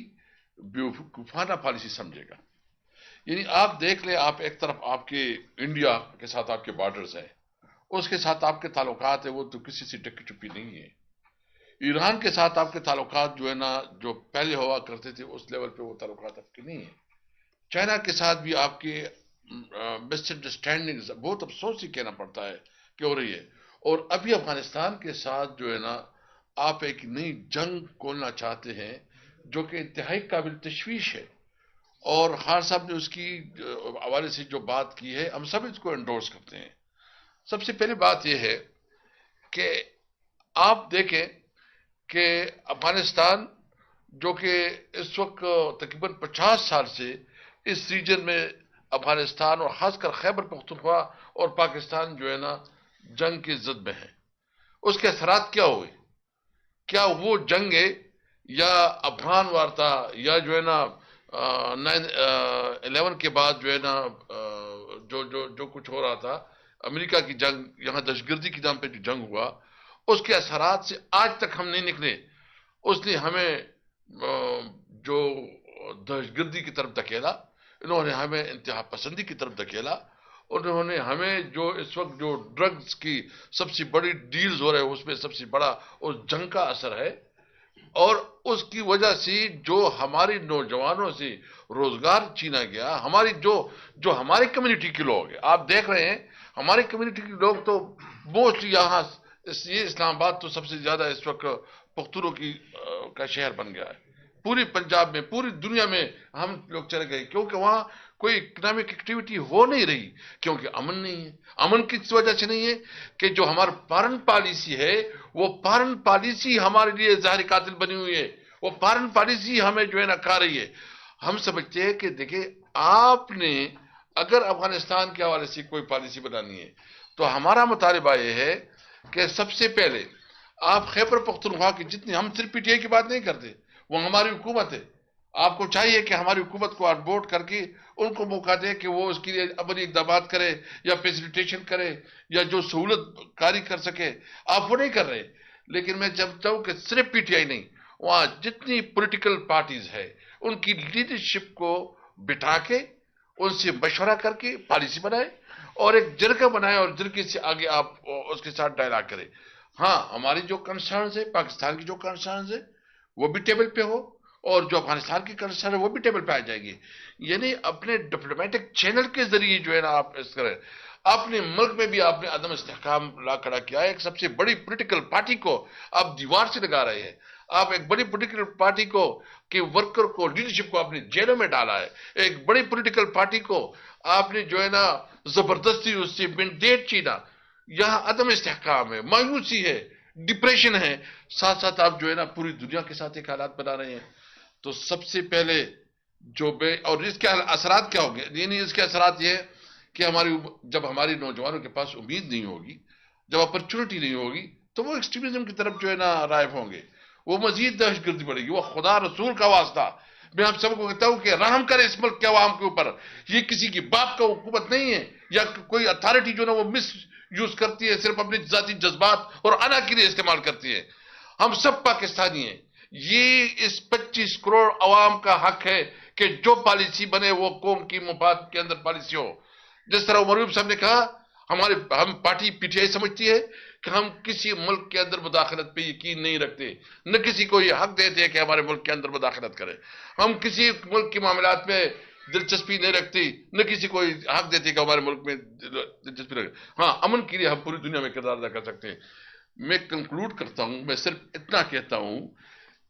بیوقوفانہ پالیسی سمجھے گا۔ یعنی آپ دیکھ لیں، آپ ایک طرف آپ کے انڈیا کے ساتھ آپ کے بارڈرز ہیں، اس کے ساتھ آپ کے تعلقات ہیں وہ تو کسی سے ڈکی چپی نہیں ہے۔ ایران کے ساتھ آپ کے تعلقات جو ہے نا جو پہلے ہوا کرتے تھے اس لیول پہ وہ تعلقات آپ کے نہیں ہیں۔ چائنا کے ساتھ بھی آپ کے مس انڈرسٹینڈنگز بہت افسوس ہی کہنا پڑتا ہے کہ ہو رہی ہے، اور ابھی افغانستان کے ساتھ جو ہے نا آپ ایک نئی جنگ کھولنا چاہتے ہیں جو کہ انتہائی قابل تشویش ہے، اور خان صاحب نے اس کی حوالے سے جو بات کی ہے ہم سب اس کو انڈورس کرتے ہیں۔ سب سے پہلی بات یہ ہے کہ آپ دیکھیں کہ افغانستان جو کہ اس وقت تقریباً 50 سال سے اس ریجن میں افغانستان اور خاص کر خیبر پختونخوا اور پاکستان جو ہے نا جنگ کی زد میں ہے، اس کے اثرات کیا ہوئے؟ کیا وہ جنگیں یا افغان وارتا یا جو ہے نا 9/11 کے بعد جو ہے نا جو کچھ ہو رہا تھا، امریکہ کی جنگ، یہاں دہشت گردی کی نام پہ جو جنگ ہوا، اس کے اثرات سے آج تک ہم نہیں نکلے۔ اس نے ہمیں جو دہشت گردی کی طرف دھکیلا، انہوں نے ہمیں انتہا پسندی کی طرف دھکیلا، انہوں نے ہمیں جو اس وقت جو ڈرگز کی سب سے بڑی ڈیلز ہو رہے ہیں اس میں سب سے بڑا اس جنگ کا اثر ہے، اور اس کی وجہ سے جو ہماری نوجوانوں سے روزگار چھینا گیا، ہماری جو ہماری کمیونٹی کے لوگ ہیں، آپ دیکھ رہے ہیں ہماری کمیونٹی کے لوگ تو موسٹلی یہاں یہ اسلام آباد تو سب سے زیادہ اس وقت پختونوں کا شہر بن گیا ہے، پوری پنجاب میں، پوری دنیا میں ہم لوگ چلے گئے، کیونکہ وہاں کوئی اکنامک ایکٹیویٹی ہو نہیں رہی، کیونکہ امن نہیں ہے۔ امن کس وجہ سے نہیں ہے؟ کہ جو ہمارا فارن پالیسی ہے وہ فارن پالیسی ہمارے لیے ظاہر قاتل بنی ہوئی ہے، وہ فارن پالیسی ہمیں جو ہے نا کھا رہی ہے۔ ہم سمجھتے ہیں کہ دیکھیں، آپ نے اگر افغانستان کے حوالے سے کوئی پالیسی بنانی ہے تو ہمارا مطالبہ یہ ہے کہ سب سے پہلے آپ خیبر پختونخوا کی جتنی، ہم صرف پی ٹی آئی کی بات نہیں کرتے، وہ ہماری حکومت ہے، آپ کو چاہیے کہ ہماری حکومت کو آن بورڈ کر کے ان کو موقع دے کہ وہ اس کے لیے عملی اقدامات کرے یا فیسیلیٹیشن کرے یا جو سہولت کاری کر سکے، آپ وہ نہیں کر رہے۔ لیکن میں چاہتا ہوں کہ صرف پی ٹی آئی نہیں، وہاں جتنی پولیٹیکل پارٹیز ہے ان کی لیڈرشپ کو بٹھا کے ان سے مشورہ کر کے پالیسی بنائے اور ایک جرگہ بنائے، اور جرگے سے آگے آپ اس کے ساتھ ڈائلاگ کریں۔ ہاں، ہماری جو کنسرنز ہے، پاکستان کی جو کنسرنز ہے وہ بھی ٹیبل پہ ہو، اور جو افغانستان کی کنسرن ہے وہ بھی ٹیبل پہ آ جائے گی۔ یعنی اپنے ڈپلومیٹک چینل کے ذریعے جو ہے نا آپ اس کریں۔ اپنے ملک میں بھی آپ نے عدم استحکام لا کھڑا کیا ہے، ایک سب سے بڑی پولیٹیکل پارٹی کو آپ دیوار سے لگا رہے ہیں، آپ ایک بڑی پولیٹیکل پارٹی کو کہ ورکر کو، لیڈرشپ کو آپ نے جیلوں میں ڈالا ہے، ایک بڑی پولیٹیکل پارٹی کو آپ نے جو ہے نا زبردستی اس سے مینڈیٹ چھینا۔ یہاں عدم استحکام ہے، مایوسی ہے، ڈپریشن ہے، ساتھ ساتھ آپ جو ہے نا پوری دنیا کے ساتھ ایک حالات بنا رہے ہیں۔ تو سب سے پہلے اور اس کے اثرات کیا ہوں گے؟ یعنی اس کے اثرات یہ ہے کہ جب ہماری نوجوانوں کے پاس امید نہیں ہوگی، جب اپرچونٹی نہیں ہوگی، تو وہ ایکسٹریمزم کی طرف جو ہے نا رائف ہوں گے، وہ مزید دہشت گردی بڑھے گی. وہ خدا رسول کا واسطہ میں آپ سب کو کہتا ہوں کہ رحم کرے اس ملک کے عوام کے اوپر. یہ کسی کی باپ کا حکومت نہیں ہے، یا کوئی اتھارٹی جو نا وہ مس یوز کرتی ہے، صرف اپنے ذاتی جذبات اور انا کے لیے استعمال کرتی ہے. ہم سب پاکستانی ہیں. یہ اس 25 کروڑ عوام کا حق ہے کہ جو پالیسی بنے وہ قوم کی مفاد کے اندر پالیسی ہو. جس طرح عمر صاحب نے کہا، ہم پارٹی پی ٹی آئی سمجھتی ہے کہ ہم کسی ملک کے اندر مداخلت پہ یقین نہیں رکھتے، نہ کسی کو یہ حق دیتے ہیں کہ ہمارے ملک کے اندر مداخلت کرے. ہم کسی ملک کے معاملات میں دلچسپی نہیں رکھتی، نہ کسی کو حق دیتے کہ ہمارے ملک میں دلچسپی رکھے. ہاں، امن کے لیے ہم پوری دنیا میں کردار ادا کر سکتے ہیں. میں کنکلوڈ کرتا ہوں، میں صرف اتنا کہتا ہوں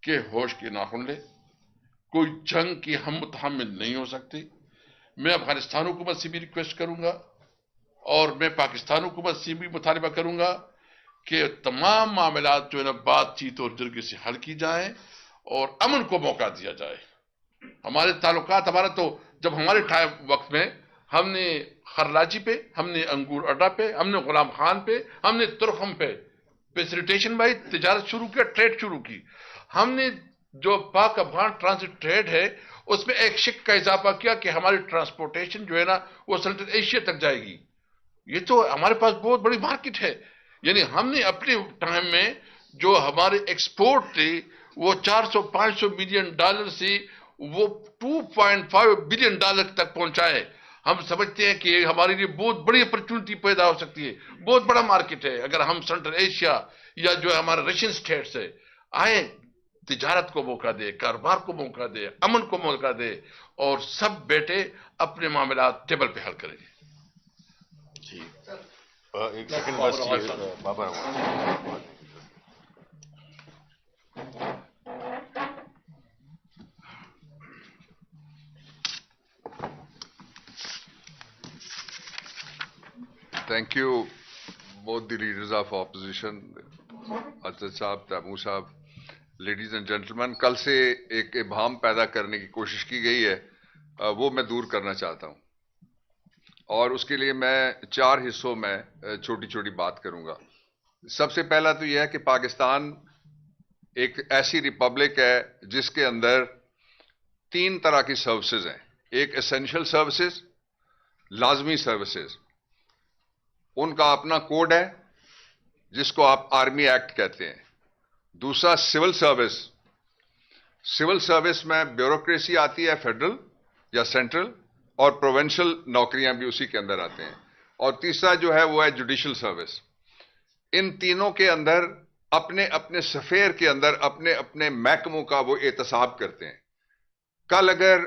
کہ ہوش کے ناخن لے. کوئی جنگ کی ہم متحمل نہیں ہو سکتے. میں افغانستان حکومت سے بھی ریکویسٹ کروں گا، اور میں پاکستان حکومت سے بھی مطالبہ کروں گا کہ تمام معاملات جو ہے نا بات چیت اور جرگے سے حل کی جائیں اور امن کو موقع دیا جائے. ہمارے تعلقات، ہمارا تو جب ہمارے وقت میں ہم نے خرلاچی پہ، ہم نے انگور اڈا پہ، ہم نے غلام خان پہ، ہم نے ترخم پہ فیسیلیٹیشن بائی تجارت شروع کیا، ٹریڈ شروع کی. ہم نے جو پاک افغان ٹرانزٹ ٹریڈ ہے اس میں ایک شک کا اضافہ کیا کہ ہماری ٹرانسپورٹیشن جو ہے نا وہ سینٹرل ایشیا تک جائے گی. یہ تو ہمارے پاس بہت بڑی مارکیٹ ہے. یعنی ہم نے اپنے ٹائم میں جو ہمارے ایکسپورٹ تھے وہ 400-500 ملین ڈالر سے وہ 2.5 بلین ڈالر تک پہنچائے. ہم سمجھتے ہیں کہ ہمارے لیے بہت بڑی اپرچونٹی پیدا ہو سکتی ہے، بہت بڑا مارکیٹ ہے. اگر ہم سینٹرل ایشیا یا جو ہمارے رشین سٹیٹس ہے آئیں، تجارت کو موقع دے، کاروبار کو موقع دے، امن کو موقع دے، اور سب بیٹے اپنے معاملات ٹیبل پہ حل کریں گے. جی ایک سیکنڈ بس. Babar Thank you, both the leaders of opposition, Asad صاحب, تیمور صاحب. لیڈیز اینڈ جینٹلمین, کل سے ایک ابہام پیدا کرنے کی کوشش کی گئی ہے، وہ میں دور کرنا چاہتا ہوں، اور اس کے لیے میں 4 حصوں میں چھوٹی چھوٹی بات کروں گا. سب سے پہلا تو یہ ہے کہ پاکستان ایک ایسی ریپبلک ہے جس کے اندر 3 طرح کی سروسز ہیں. ایک ایسینشل سروسز، لازمی سروسز، ان کا اپنا کوڈ ہے جس کو آپ آرمی ایکٹ کہتے ہیں. دوسرا سول سروس. سول سروس میں بیوروکریسی آتی ہے فیڈرل یا سینٹرل، اور پروونشل نوکریاں بھی اسی کے اندر آتے ہیں. اور تیسرا جو ہے وہ ہے جوڈیشل سروس. ان تینوں کے اندر اپنے اپنے سفیر کے اندر اپنے اپنے محکموں کا وہ احتساب کرتے ہیں. کل اگر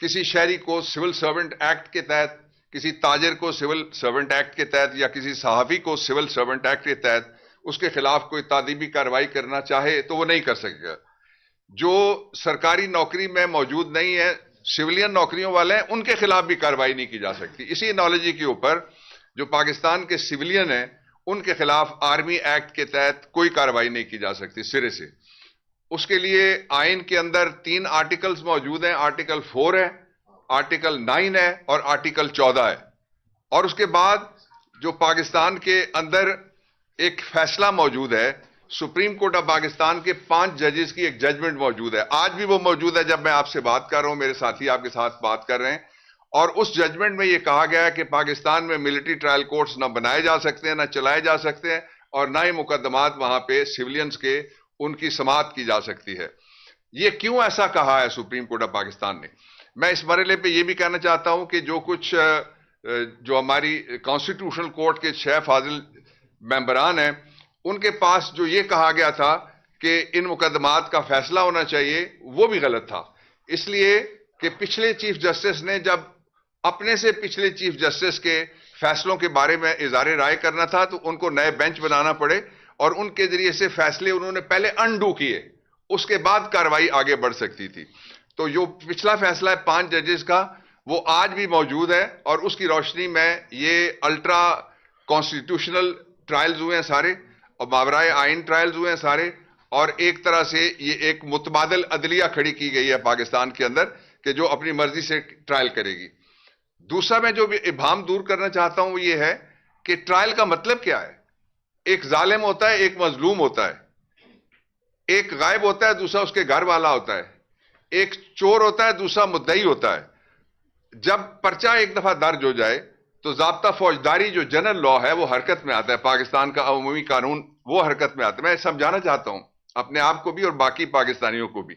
کسی شہری کو سول سرونٹ ایکٹ کے تحت، کسی تاجر کو سول سرونٹ ایکٹ کے تحت، یا کسی صحافی کو سول سرونٹ ایکٹ کے تحت اس کے خلاف کوئی تعدیبی کارروائی کرنا چاہے تو وہ نہیں کر سکے گا. جو سرکاری نوکری میں موجود نہیں ہے، سویلین نوکریوں والے ہیں، ان کے خلاف بھی کارروائی نہیں کی جا سکتی. اسی انالوجی کے اوپر جو پاکستان کے سویلین ہیں ان کے خلاف آرمی ایکٹ کے تحت کوئی کارروائی نہیں کی جا سکتی سرے سے. اس کے لیے آئین کے اندر 3 آرٹیکلز موجود ہیں. آرٹیکل 4 ہے، آرٹیکل 9 ہے، اور آرٹیکل 14 ہے. اور اس کے بعد جو پاکستان کے اندر ایک فیصلہ موجود ہے، سپریم کورٹ آف پاکستان کے 5 ججز کی ایک ججمنٹ موجود ہے. آج بھی وہ موجود ہے جب میں آپ سے بات کر رہا ہوں، میرے ساتھی آپ کے ساتھ بات کر رہے ہیں. اور اس ججمنٹ میں یہ کہا گیا ہے کہ پاکستان میں ملٹری ٹرائل کورٹس نہ بنائے جا سکتے ہیں، نہ چلائے جا سکتے ہیں، اور نہ ہی مقدمات وہاں پہ سیولینز کے ان کی سماعت کی جا سکتی ہے. یہ کیوں ایسا کہا ہے سپریم کورٹ آف پاکستان نے؟ میں اس مرحلے پہ یہ بھی کہنا چاہتا ہوں کہ جو کچھ جو ہماری کانسٹیٹیوشنل کورٹ کے 6 فاضل ممبران ہیں، ان کے پاس جو یہ کہا گیا تھا کہ ان مقدمات کا فیصلہ ہونا چاہیے، وہ بھی غلط تھا. اس لیے کہ پچھلے چیف جسٹس نے جب اپنے سے پچھلے چیف جسٹس کے فیصلوں کے بارے میں اظہار رائے کرنا تھا تو ان کو نئے بینچ بنانا پڑے، اور ان کے ذریعے سے فیصلے انہوں نے پہلے انڈو کیے، اس کے بعد کارروائی آگے بڑھ سکتی تھی. تو جو پچھلا فیصلہ ہے 5 ججز کا، وہ آج بھی موجود ہے، اور اس کی روشنی میں یہ الٹرا کانسٹیٹیوشنل ٹرائلز ہوئے ہیں سارے، اور ماورائے آئین ٹرائلز ہوئے ہیں سارے. اور ایک طرح سے یہ ایک متبادل عدلیہ کھڑی کی گئی ہے پاکستان کے اندر کہ جو اپنی مرضی سے ٹرائل کرے گی. دوسرا میں جو بھی ابہام دور کرنا چاہتا ہوں وہ یہ ہے کہ ٹرائل کا مطلب کیا ہے. ایک ظالم ہوتا ہے، ایک مظلوم ہوتا ہے، ایک غائب ہوتا ہے، دوسرا اس کے گھر والا ہوتا ہے، ایک چور ہوتا ہے، دوسرا مدعی ہوتا ہے. جب پرچہ ایک دفعہ درج ہو جائے تو ضابطہ فوجداری جو جنرل لا ہے وہ حرکت میں آتا ہے، پاکستان کا عمومی قانون وہ حرکت میں آتا ہے. میں سمجھانا چاہتا ہوں اپنے آپ کو بھی اور باقی پاکستانیوں کو بھی.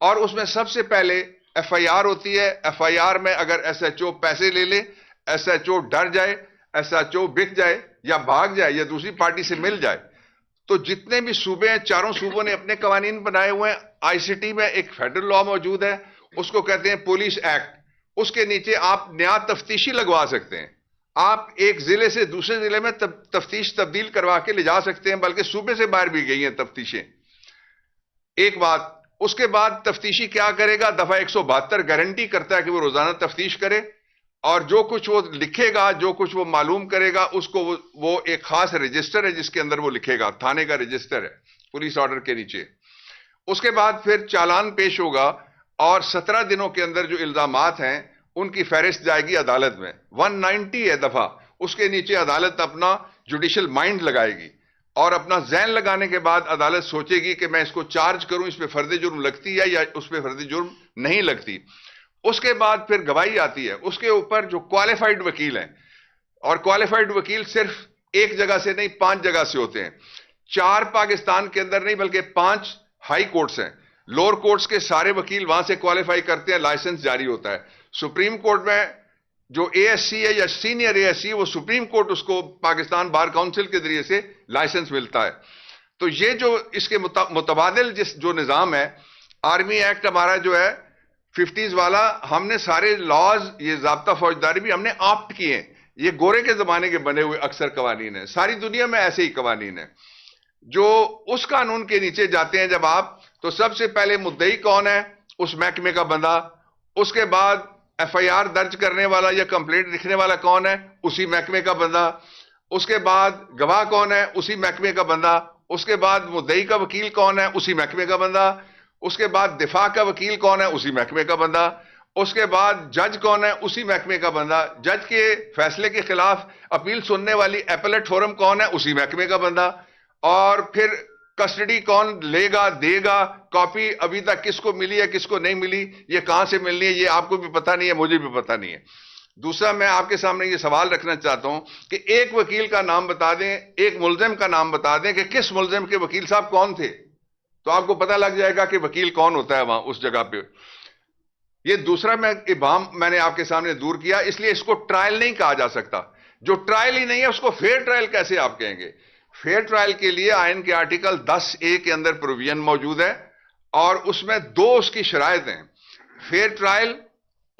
اور اس میں سب سے پہلے ایف آئی آر ہوتی ہے. ایف آئی آر میں اگر ایس ایچ او پیسے لے لے، ایس ایچ او ڈر جائے، ایس ایچ او بک جائے یا بھاگ جائے یا دوسری پارٹی سے مل جائے، تو جتنے بھی صوبے ہیں، چاروں صوبوں نے اپنے قوانین بنائے ہوئے ہیں. آئی سی ٹی میں ایک فیڈرل لا موجود ہے، اس کو کہتے ہیں پولیس ایکٹ. اس کے نیچے آپ نیا تفتیشی لگوا سکتے ہیں. آپ ایک ضلع سے دوسرے ضلع میں تفتیش تبدیل کروا کے لے جا سکتے ہیں، بلکہ صوبے سے باہر بھی گئی ہیں تفتیشیں. ایک بات. اس کے بعد تفتیشی کیا کرے گا؟ دفعہ 172 گارنٹی کرتا ہے کہ وہ روزانہ تفتیش کرے، اور جو کچھ وہ لکھے گا، جو کچھ وہ معلوم کرے گا، اس کو وہ ایک خاص رجسٹر ہے جس کے اندر وہ لکھے گا. تھانے کا رجسٹر ہے پولیس آرڈر کے نیچے. اس کے بعد پھر چالان پیش ہوگا، اور 17 دنوں کے اندر جو الزامات ہیں ان کی فہرست جائے گی عدالت میں. 190 ہے دفعہ. اس کے نیچے عدالت اپنا جوڈیشل مائنڈ لگائے گی، اور اپنا ذہن لگانے کے بعد عدالت سوچے گی کہ میں اس کو چارج کروں، اس پہ فرد جرم لگتی ہے یا اس پہ فرد جرم نہیں لگتی. اس کے بعد پھر گواہی آتی ہے. اس کے اوپر جو کوالیفائڈ وکیل ہیں، اور کوالیفائڈ وکیل صرف ایک جگہ سے نہیں 5 جگہ سے ہوتے ہیں. 4 پاکستان کے اندر نہیں بلکہ 5 ہائی کورٹس ہیں. لوور کورٹس کے سارے وکیل وہاں سے کوالیفائی کرتے ہیں، لائسنس جاری ہوتا ہے. سپریم کورٹ میں جو اے ایس سی ہے یا سینئر اے ایس سی، وہ سپریم کورٹ اس کو پاکستان بار کونسل کے ذریعے سے لائسنس ملتا ہے. تو یہ جو اس کے متبادل جو نظام ہے، آرمی ایکٹ ہمارا جو ہے 50s والا، ہم نے سارے لاز، یہ ضابطہ فوجداری بھی ہم نے آپٹ کیے ہیں. یہ گورے کے زمانے کے بنے ہوئے اکثر قوانین ہیں. ساری دنیا میں ایسے ہی قوانین ہیں. جو اس قانون کے نیچے جاتے ہیں جب آپ، تو سب سے پہلے مدعی کون ہے؟ اس محکمے کا بندہ. اس کے بعد ایف آئی آر درج کرنے والا یا کمپلینٹ لکھنے والا کون ہے؟ اسی محکمے کا بندہ. اس کے بعد گواہ کون ہے؟ اسی محکمے کا بندہ. اس کے بعد مدعی کا وکیل کون ہے؟ اسی محکمے کا بندہ. اس کے بعد دفاع کا وکیل کون ہے؟ اسی محکمے کا بندہ. اس کے بعد جج کون ہے؟ اسی محکمے کا بندہ. جج کے فیصلے کے خلاف اپیل سننے والی ایپلیٹ فورم کون ہے؟ اسی محکمے کا بندہ. اور پھر کسٹڈی کون لے گا، دے گا، کاپی ابھی تک کس کو ملی ہے کس کو نہیں ملی، یہ کہاں سے ملنی ہے، یہ آپ کو بھی پتہ نہیں ہے، مجھے بھی پتہ نہیں ہے. دوسرا، میں آپ کے سامنے یہ سوال رکھنا چاہتا ہوں کہ ایک وکیل کا نام بتا دیں، ایک ملزم کا نام بتا دیں کہ کس ملزم کے وکیل صاحب کون تھے، تو آپ کو پتہ لگ جائے گا کہ وکیل کون ہوتا ہے وہاں اس جگہ پہ. یہ دوسرا ابہام میں نے آپ کے سامنے دور کیا. اس لیے اس کو ٹرائل نہیں کہا جا سکتا. جو ٹرائل ہی نہیں ہے اس کو فیئر ٹرائل کیسے آپ کہیں گے؟ فیئر ٹرائل کے لیے آئین کے آرٹیکل 10A کے اندر پروویژن موجود ہے، اور اس میں 2 اس کی شرائط ہیں. فیئر ٹرائل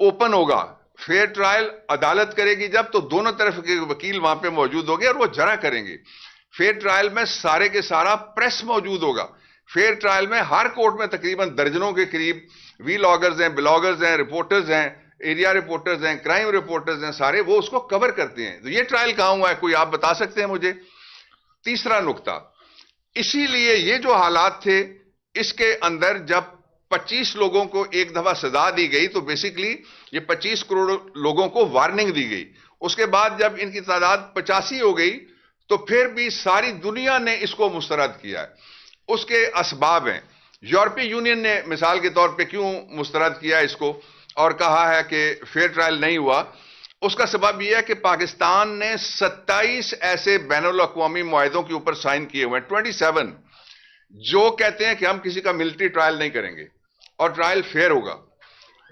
اوپن ہوگا. فیئر ٹرائل عدالت کرے گی جب، تو دونوں طرف کے وکیل وہاں پہ موجود ہوں گے اور وہ جرا کریں گے. فیئر ٹرائل میں سارے کے سارا پریس موجود ہوگا. فیئر ٹرائل میں ہر کورٹ میں تقریباً درجنوں کے قریب وی لاگرز ہیں، بلاگرز ہیں، رپورٹرز ہیں، ایریا رپورٹرز ہیں، کرائم رپورٹرز ہیں، سارے وہ اس کو کور کرتے ہیں. تو یہ ٹرائل کہاں ہوا ہے؟ کوئی آپ بتا سکتے ہیں مجھے؟ تیسرا نقطہ، اسی لیے یہ جو حالات تھے، اس کے اندر جب 25 لوگوں کو ایک دفعہ سزا دی گئی تو بیسیکلی یہ 25 کروڑ لوگوں کو وارننگ دی گئی. اس کے بعد جب ان کی تعداد 85 ہو گئی تو پھر بھی ساری دنیا نے اس کو مسترد کیا ہے. اس کے اسباب ہیں. یورپی یونین نے مثال کے طور پہ کیوں مسترد کیا اس کو اور کہا ہے کہ فیئر ٹرائل نہیں ہوا؟ اس کا سبب یہ ہے کہ پاکستان نے 27 ایسے بین الاقوامی معاہدوں کے اوپر سائن کیے ہوئے ہیں، 27، جو کہتے ہیں کہ ہم کسی کا ملٹری ٹرائل نہیں کریں گے اور ٹرائل فیئر ہوگا.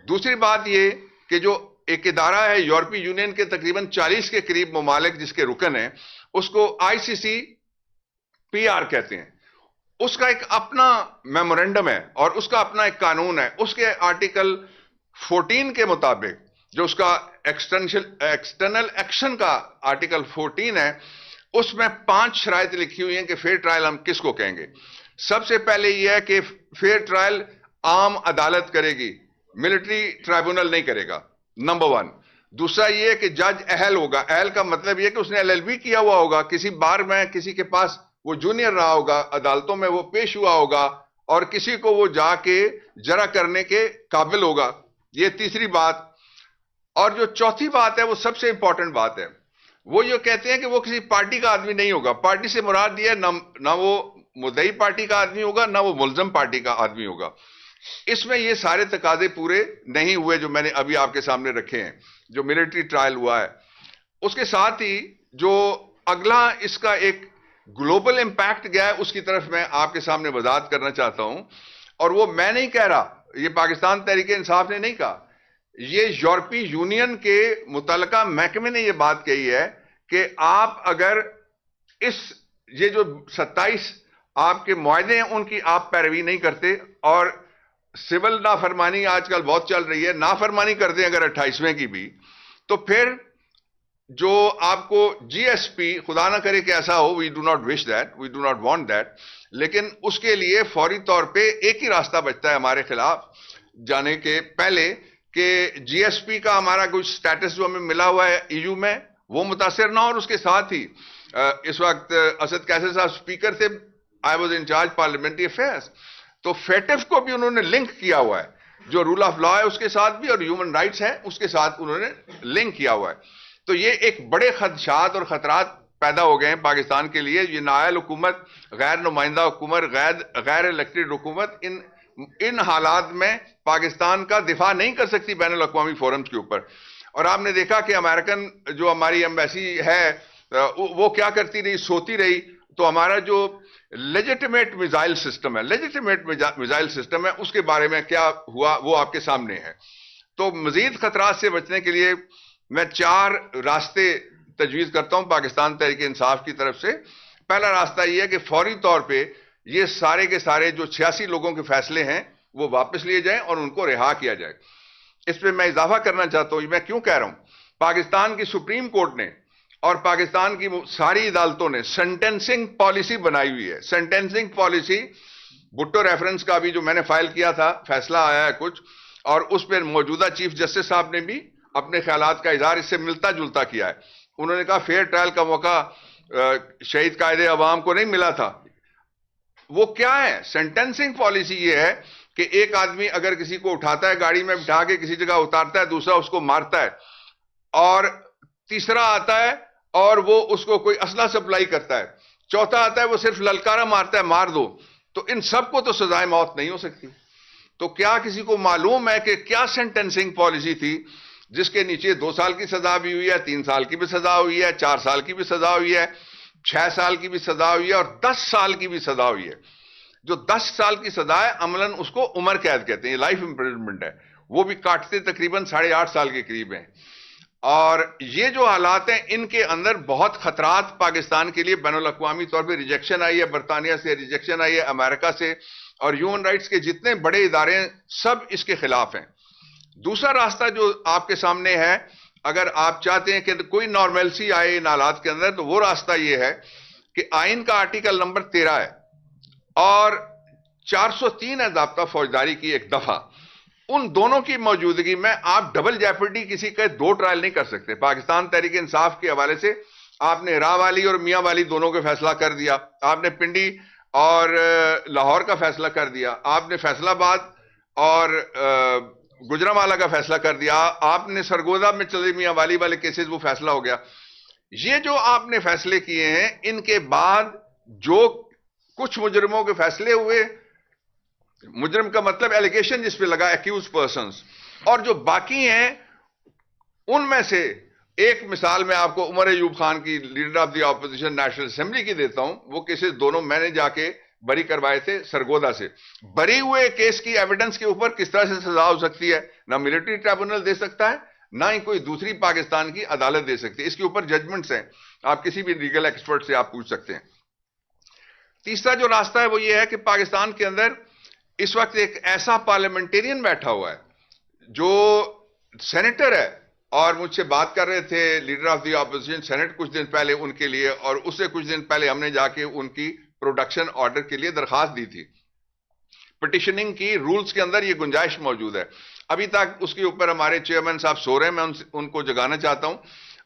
دوسری بات یہ کہ جو ایک ادارہ ہے یورپی یونین کے تقریباً 40 کے قریب ممالک جس کے رکن ہیں، اس کو ICCPR کہتے ہیں. اس کا ایک اپنا میمورینڈم ہے اور اس کا اپنا ایک قانون ہے. اس کے آرٹیکل 14 کے مطابق، جو اس کا ایکسٹرنل ایکشن کا آرٹیکل 14 ہے، اس میں 5 شرائط لکھی ہوئی ہیں کہ فیئر ٹرائل ہم کس کو کہیں گے. سب سے پہلے یہ ہے کہ فیئر ٹرائل عام عدالت کرے گی، ملٹری ٹرائبونل نہیں کرے گا، نمبر 1. دوسرا یہ ہے کہ جج اہل ہوگا. اہل کا مطلب یہ کہ اس نے LLB کیا ہوا ہوگا، کسی بار میں کسی کے پاس وہ جونیئر رہا ہوگا، عدالتوں میں وہ پیش ہوا ہوگا اور کسی کو وہ جا کے جرا کرنے کے قابل ہوگا. یہ تیسری بات. اور جو چوتھی بات ہے وہ سب سے امپورٹنٹ بات ہے، وہ یہ کہتے ہیں کہ وہ کسی پارٹی کا آدمی نہیں ہوگا. پارٹی سے مراد یہ ہے نہ وہ مدعی پارٹی کا آدمی ہوگا نہ وہ ملزم پارٹی کا آدمی ہوگا. اس میں یہ سارے تقاضے پورے نہیں ہوئے جو میں نے ابھی آپ کے سامنے رکھے ہیں. جو ملٹری ٹرائل ہوا ہے، اس کے ساتھ ہی جو اگلا اس کا ایک گلوبل امپیکٹ گیا ہے، اس کی طرف میں آپ کے سامنے وضاحت کرنا چاہتا ہوں. اور وہ میں نہیں کہہ رہا، یہ پاکستان تحریک انصاف نے نہیں کہا، یہ یورپی یونین کے متعلقہ محکمے نے یہ بات کہی ہے کہ آپ اگر یہ جو 27 آپ کے معاہدے ہیں ان کی آپ پیروی نہیں کرتے، اور سول نافرمانی آج کل بہت چل رہی ہے، نافرمانی کرتے ہیں اگر 28ویں کی بھی، تو پھر جو آپ کو جی ایس پی، خدا نہ کرے کہ ایسا ہو، we do not wish that, we do not want that, لیکن اس کے لیے فوری طور پہ ایک ہی راستہ بچتا ہے ہمارے خلاف جانے کے پہلے، کہ جی ایس پی کا ہمارا کچھ سٹیٹس جو ہمیں ملا ہوا ہے ای یو میں وہ متاثر نہ ہو. اور اس کے ساتھ ہی اس وقت اسد کیسر صاحب اسپیکر تھے، I was in charge parliamentary affairs, تو فیٹف کو بھی انہوں نے لنک کیا ہوا ہے، جو رول آف لا ہے اس کے ساتھ بھی اور ہیومن رائٹس ہے اس کے ساتھ انہوں نے لنک کیا ہوا ہے. تو یہ ایک بڑے خدشات اور خطرات پیدا ہو گئے ہیں پاکستان کے لیے. یہ نااہل حکومت، غیر نمائندہ حکومت، غیر الیکٹڈ حکومت ان حالات میں پاکستان کا دفاع نہیں کر سکتی بین الاقوامی فورمز کے اوپر. اور آپ نے دیکھا کہ امریکن جو ہماری ایمبیسی ہے وہ کیا کرتی رہی، سوتی رہی. تو ہمارا جو لیجیٹیمیٹ میزائل سسٹم ہے اس کے بارے میں کیا ہوا وہ آپ کے سامنے ہے. تو مزید خطرات سے بچنے کے لیے میں 4 راستے تجویز کرتا ہوں پاکستان تحریک انصاف کی طرف سے. پہلا راستہ یہ ہے کہ فوری طور پہ یہ سارے کے سارے جو 86 لوگوں کے فیصلے ہیں وہ واپس لیے جائیں اور ان کو رہا کیا جائے. اس پہ میں اضافہ کرنا چاہتا ہوں، میں کیوں کہہ رہا ہوں، پاکستان کی سپریم کورٹ نے اور پاکستان کی ساری عدالتوں نے سینٹینسنگ پالیسی بنائی ہوئی ہے. سینٹینسنگ پالیسی بھٹو ریفرنس کا بھی جو میں نے فائل کیا تھا فیصلہ آیا ہے کچھ، اور اس پہ موجودہ چیف جسٹس صاحب نے بھی اپنے خیالات کا اظہار اس سے ملتا جلتا کیا ہے. انہوں نے کہا فیئر ٹرائل کا موقع شہید قائد عوام کو نہیں ملا تھا. وہ کیا ہے؟ سینٹینسنگ پالیسی یہ ہے کہ ایک آدمی اگر کسی کو اٹھاتا ہے گاڑی میں بٹھا کے کسی جگہ اتارتا ہے، دوسرا اس کو مارتا ہے، اور تیسرا آتا ہے اور وہ اس کو کوئی اسلحہ سپلائی کرتا ہے، چوتھا آتا ہے وہ صرف للکارا مارتا ہے مار دو، تو ان سب کو تو سزائے موت نہیں ہو سکتی. تو کیا کسی کو معلوم ہے کہ کیا سینٹینسنگ پالیسی تھی جس کے نیچے 2 سال کی سزا بھی ہوئی ہے، 3 سال کی بھی سزا ہوئی ہے، 4 سال کی بھی سزا ہوئی ہے، 6 سال کی بھی سزا ہوئی ہے اور 10 سال کی بھی سزا ہوئی ہے. جو 10 سال کی سزا ہے عملاً اس کو عمر قید کہتے ہیں، یہ لائف امپریزنمنٹ ہے، وہ بھی کاٹتے تقریباً 8.5 سال کے قریب ہیں. اور یہ جو حالات ہیں ان کے اندر بہت خطرات پاکستان کے لیے بین الاقوامی طور پہ ریجیکشن آئی ہے، برطانیہ سے ریجیکشن آئی ہے، امریکہ سے، اور ہیومن رائٹس کے جتنے بڑے ادارے ہیں سب اس کے خلاف ہیں. دوسرا راستہ جو آپ کے سامنے ہے، اگر آپ چاہتے ہیں کہ کوئی نارملسی آئے ان حالات کے اندر، تو وہ راستہ یہ ہے کہ آئین کا آرٹیکل نمبر 13 ہے اور 403 ہے ضابطہ فوجداری کی ایک دفعہ. ان دونوں کی موجودگی میں آپ ڈبل جیپرڈی کسی کا 2 ٹرائل نہیں کر سکتے. پاکستان تحریک انصاف کے حوالے سے آپ نے ہرا والی اور میاں والی دونوں کا فیصلہ کر دیا، آپ نے پنڈی اور لاہور کا فیصلہ کر دیا، آپ نے فیصل آباد اور گجرانوالہ کا فیصلہ کر دیا، آپ نے سرگودا میں چلے میاں والی والے کیسز وہ فیصلہ ہو گیا. یہ جو آپ نے فیصلے کیے ہیں ان کے بعد جو کچھ مجرموں کے فیصلے ہوئے، مجرم کا مطلب ایلیگیشن جس پہ لگا، ایکیوز پرسنز، اور جو باقی ہیں ان میں سے ایک مثال میں آپ کو عمر ایوب خان کی، leader of the opposition national assembly کی دیتا ہوں. وہ کیسز دونوں میں نے جا کے بری کروائے تھے سرگودا سے. بری ہوئے کیس کی ایویڈنس کے اوپر کس طرح سے سزا ہو سکتی ہے؟ نہ ملٹری ٹریبونل دے سکتا ہے، نہ ہی کوئی دوسری پاکستان کی عدالت دے سکتی ہے. اس کے اوپر ججمنٹس ہیں، آپ کسی بھی لیگل ایکسپرٹ سے آپ پوچھ سکتے ہیں. تیسرا جو راستہ ہے وہ یہ ہے کہ پاکستان کے اندر اس وقت ایک ایسا پارلیمنٹیرین بیٹھا ہوا ہے جو سینیٹر ہے، اور مجھ سے بات کر رہے تھے leader of the opposition senate کچھ دن پہلے ان کے لیے، اور اس سے کچھ دن پہلے ہم نے جا کے ان کی پروڈکشن آرڈر کے لیے درخواست دی تھی. پٹیشننگ کی رولز کے اندر یہ گنجائش موجود ہے. ابھی تک اس کے اوپر ہمارے چیئرمین صاحب سو رہے ہیں، میں ان کو جگانا چاہتا ہوں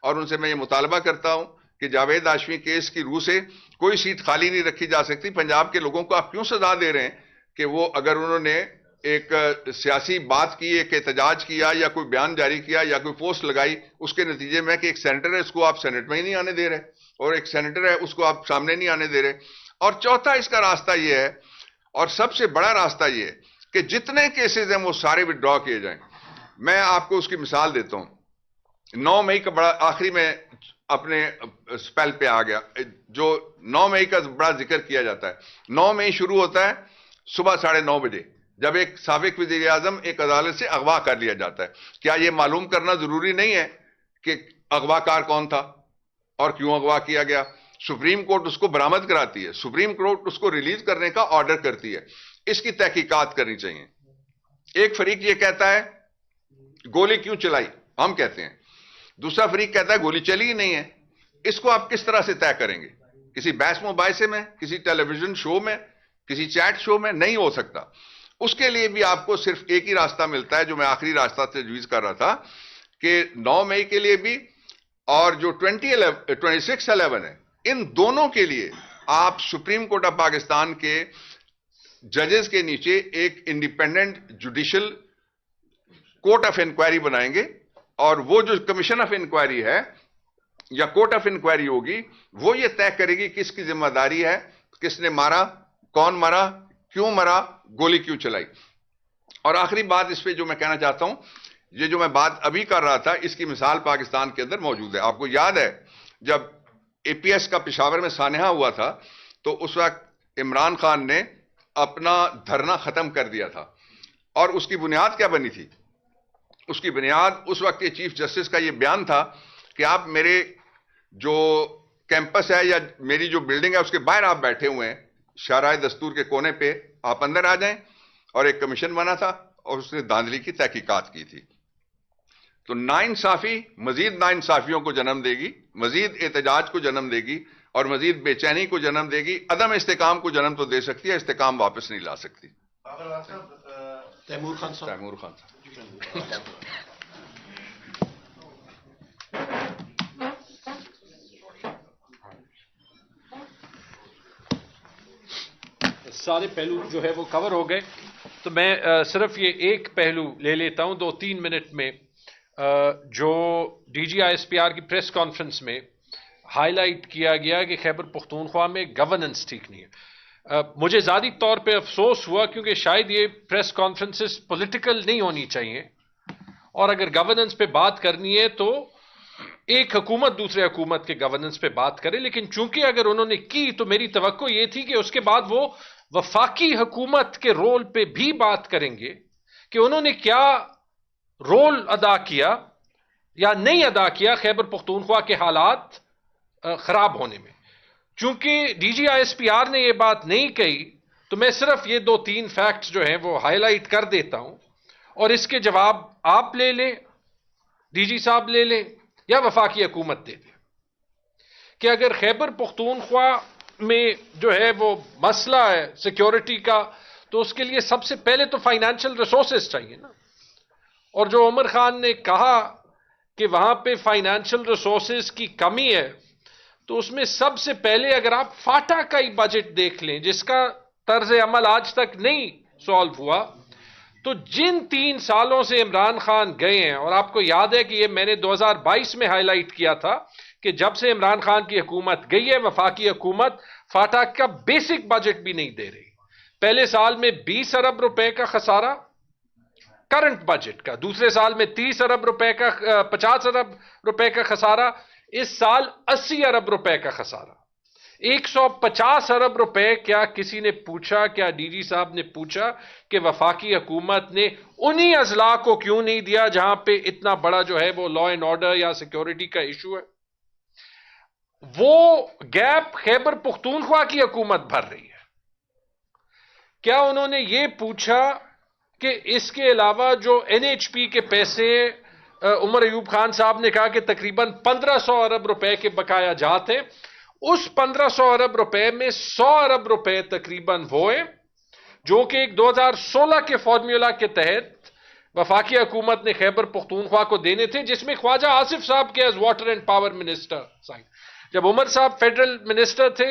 اور ان سے میں یہ مطالبہ کرتا ہوں کہ جاوید ہاشمی کیس کی روح سے کوئی سیٹ خالی نہیں رکھی جا سکتی. پنجاب کے لوگوں کو آپ کیوں سزا دے رہے ہیں کہ وہ اگر انہوں نے ایک سیاسی بات کی، ایک احتجاج کیا یا کوئی بیان جاری کیا یا کوئی پوسٹ لگائی، اس کے نتیجے میں کہ ایک سینیٹر ہے اس کو آپ سینٹ میں ہی نہیں آنے دے رہے، اور ایک سینیٹر ہے اس کو آپ سامنے نہیں آنے دے رہے. اور چوتھا اس کا راستہ یہ ہے، اور سب سے بڑا راستہ یہ ہے کہ جتنے کیسز ہیں وہ سارے وڈرا کیے جائیں. میں آپ کو اس کی مثال دیتا ہوں. 9 مئی کا بڑا آخری میں اپنے سپیل پہ آ گیا، جو 9 مئی کا بڑا ذکر کیا جاتا ہے. 9 مئی شروع ہوتا ہے صبح 9:30 بجے، جب ایک سابق وزیر اعظم ایک عدالت سے اغوا کر لیا جاتا ہے. کیا یہ معلوم کرنا ضروری نہیں ہے کہ اغوا کار کون تھا اور کیوں اغوا کیا گیا؟ سپریم کورٹ اس کو برآمد کراتی ہے، سپریم کورٹ اس کو ریلیز کرنے کا آرڈر کرتی ہے. اس کی تحقیقات کرنی چاہیے. ایک فریق یہ کہتا ہے گولی کیوں چلائی، ہم کہتے ہیں. دوسرا فریق کہتا ہے گولی چلی ہی نہیں ہے. اس کو آپ کس طرح سے طے کریں گے؟ کسی بحث مباحثے میں، کسی ٹیلی ویژن شو میں، کسی چیٹ شو میں نہیں ہو سکتا. اس کے لیے بھی آپ کو صرف ایک ہی راستہ ملتا ہے، جو میں آخری راستہ تجویز کر رہا تھا، کہ 9 مئی کے لیے بھی اور جو 26/11 ہے، ان دونوں کے لیے آپ سپریم کورٹ آف پاکستان کے ججز کے نیچے ایک independent judicial court of inquiry بنائیں گے، اور وہ جو کمیشن آف انکوائری ہے یا کورٹ آف انکوائری ہوگی، وہ یہ طے کرے گی کس کی ذمہ داری ہے، کس نے مارا، کون مرا، کیوں مرا، گولی کیوں چلائی. اور آخری بات اس پہ جو میں کہنا چاہتا ہوں، یہ جو میں بات ابھی کر رہا تھا، اس کی مثال پاکستان کے اندر موجود ہے. آپ کو یاد ہے جب اے پی ایس کا پشاور میں سانحہ ہوا تھا، تو اس وقت عمران خان نے اپنا دھرنا ختم کر دیا تھا. اور اس کی بنیاد کیا بنی تھی؟ اس کی بنیاد اس وقت کے چیف جسٹس کا یہ بیان تھا کہ آپ میرے جو کیمپس ہے یا میری جو بلڈنگ ہے اس کے باہر آپ بیٹھے ہوئے ہیں، شاہراہ دستور کے کونے پہ، آپ اندر آ جائیں. اور ایک کمیشن بنا تھا اور اس نے دھاندلی کی تحقیقات کی تھی. تو ناانصافی مزید ناانصافیوں کو جنم دے گی، مزید احتجاج کو جنم دے گی، اور مزید بے چینی کو جنم دے گی. عدم استحکام کو جنم تو دے سکتی ہے، استحکام واپس نہیں لا سکتی. تیمور خان صاحب. تیمور خان صاحب. سارے پہلو جو ہے وہ کور ہو گئے، تو میں صرف یہ ایک پہلو لے لیتا ہوں 2-3 منٹ میں، جو D G I S P R کی پریس کانفرنس میں ہائی لائٹ کیا گیا کہ خیبر پختونخوا میں گورننس ٹھیک نہیں ہے. مجھے ذاتی طور پہ افسوس ہوا، کیونکہ شاید یہ پریس کانفرنسز پولیٹیکل نہیں ہونی چاہیے، اور اگر گورننس پہ بات کرنی ہے تو ایک حکومت دوسرے حکومت کے گورننس پہ بات کرے. لیکن چونکہ اگر انہوں نے کی تو میری توقع یہ تھی کہ اس کے بعد وہ وفاقی حکومت کے رول پہ بھی بات کریں گے کہ انہوں نے کیا رول ادا کیا یا نہیں ادا کیا خیبر پختونخوا کے حالات خراب ہونے میں. چونکہ D G I S P R نے یہ بات نہیں کہی، تو میں صرف یہ 2-3 فیکٹس جو ہیں وہ ہائی لائٹ کر دیتا ہوں، اور اس کے جواب آپ لے لیں، ڈی جی صاحب لے لیں، یا وفاقی حکومت دے دیں. کہ اگر خیبر پختونخوا میں جو ہے وہ مسئلہ ہے سیکیورٹی کا، تو اس کے لیے سب سے پہلے تو فائنینشیل ریسورسز چاہیے نا. اور جو عمر خان نے کہا کہ وہاں پہ فائنینشیل ریسورسز کی کمی ہے، تو اس میں سب سے پہلے اگر آپ فاٹا کا ہی بجٹ دیکھ لیں، جس کا طرز عمل آج تک نہیں سالو ہوا، تو جن 3 سالوں سے عمران خان گئے ہیں، اور آپ کو یاد ہے کہ یہ میں نے 2022 میں ہائی لائٹ کیا تھا کہ جب سے عمران خان کی حکومت گئی ہے، وفاقی حکومت فاٹا کا بیسک بجٹ بھی نہیں دے رہی. پہلے سال میں 20 ارب روپے کا خسارہ کرنٹ بجٹ کا، دوسرے سال میں 30 ارب روپے کا 50 ارب روپے کا خسارہ، اس سال 80 ارب روپے کا خسارہ. 150 ارب روپے. کیا کسی نے پوچھا، کیا ڈی جی صاحب نے پوچھا کہ وفاقی حکومت نے انہی اضلاع کو کیوں نہیں دیا جہاں پہ اتنا بڑا جو ہے وہ لا اینڈ آرڈر یا سیکیورٹی کا ایشو ہے؟ وہ گیپ خیبر پختونخوا کی حکومت بھر رہی ہے. کیا انہوں نے یہ پوچھا کہ اس کے علاوہ جو این ایچ پی کے پیسے، عمر ایوب خان صاحب نے کہا کہ تقریباً 1500 ارب روپے کے بقایا جات ہیں، اس 1500 ارب روپے میں 100 ارب روپے تقریباً وہ ہیں جو کہ ایک 2016 کے فارمولا کے تحت وفاقی حکومت نے خیبر پختونخوا کو دینے تھے، جس میں خواجہ آصف صاحب کے as water and power minister sign. جب عمر صاحب فیڈرل منسٹر تھے،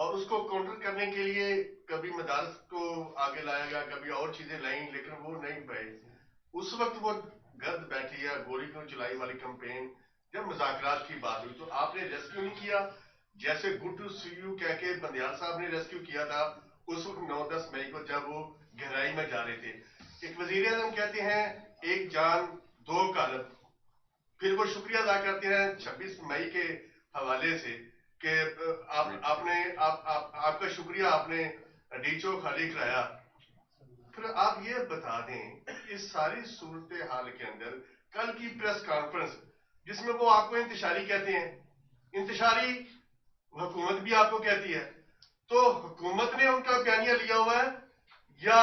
اور اس کو کاؤنٹر کرنے کے لیے کبھی مدارس کو آگے لایا گیا, کبھی اور چیزیں لائیں, لیکن وہ نہیں پائے. اس وقت وہ گرد بیٹھی ہے, گولی کیوں چلائی والی کمپین, جب مذاکرات کی بات ہوئی تو آپ نے ریسکیو نہیں کیا, جیسے گڈ ٹو سی یو کہہ کے بندیال صاحب نے ریسکیو کیا تھا اس وقت 9-10 مئی کو جب وہ گہرائی میں جا رہے تھے. ایک وزیر اعظم کہتے ہیں ایک جان دو کالب, پھر وہ شکریہ ادا کرتے ہیں 26 مئی کے حوالے سے کہ آپ کا شکریہ, آپ نے ڈیچو خالی کرایا. پھر آپ یہ بتا دیں اس ساری صورتحال کے اندر کل کی پریس کانفرنس جس میں وہ آپ کو انتشاری کہتے ہیں, انتشاری حکومت بھی آپ کو کہتی ہے, تو حکومت نے ان کا بیانیہ لیا ہوا ہے یا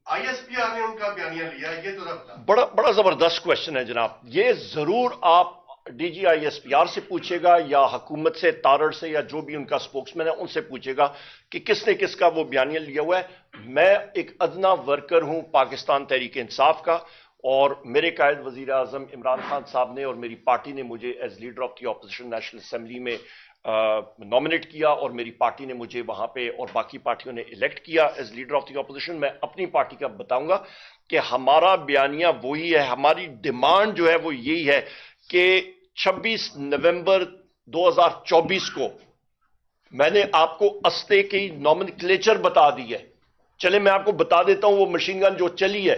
آئی ایس پی آر نے ان کا بیانیہ لیا ہے؟ یہ تو بتا. بڑا زبردست کوشچن ہے جناب. یہ ضرور آپ D G I S P R سے پوچھے گا یا حکومت سے, تارڑ سے, یا جو بھی ان کا سپوکس مین ہے ان سے پوچھے گا کہ کس نے کس کا وہ بیانیہ لیا ہوا ہے. میں ایک ادنا ورکر ہوں پاکستان تحریک انصاف کا, اور میرے قائد وزیر اعظم عمران خان صاحب نے اور میری پارٹی نے مجھے as leader of the opposition national assembly میں نامنیٹ کیا, اور میری پارٹی نے مجھے وہاں پہ اور باقی پارٹیوں نے الیکٹ کیا as leader of the opposition. میں اپنی پارٹی کا بتاؤں گا کہ ہمارا بیانیہ وہی ہے, ہماری ڈیمانڈ جو ہے وہ یہی ہے کہ 26 نومبر 2024 کو میں نے آپ کو اسلحے کی نومنکلیچر بتا دی ہے. چلے میں آپ کو بتا دیتا ہوں, وہ مشین گن جو چلی ہے,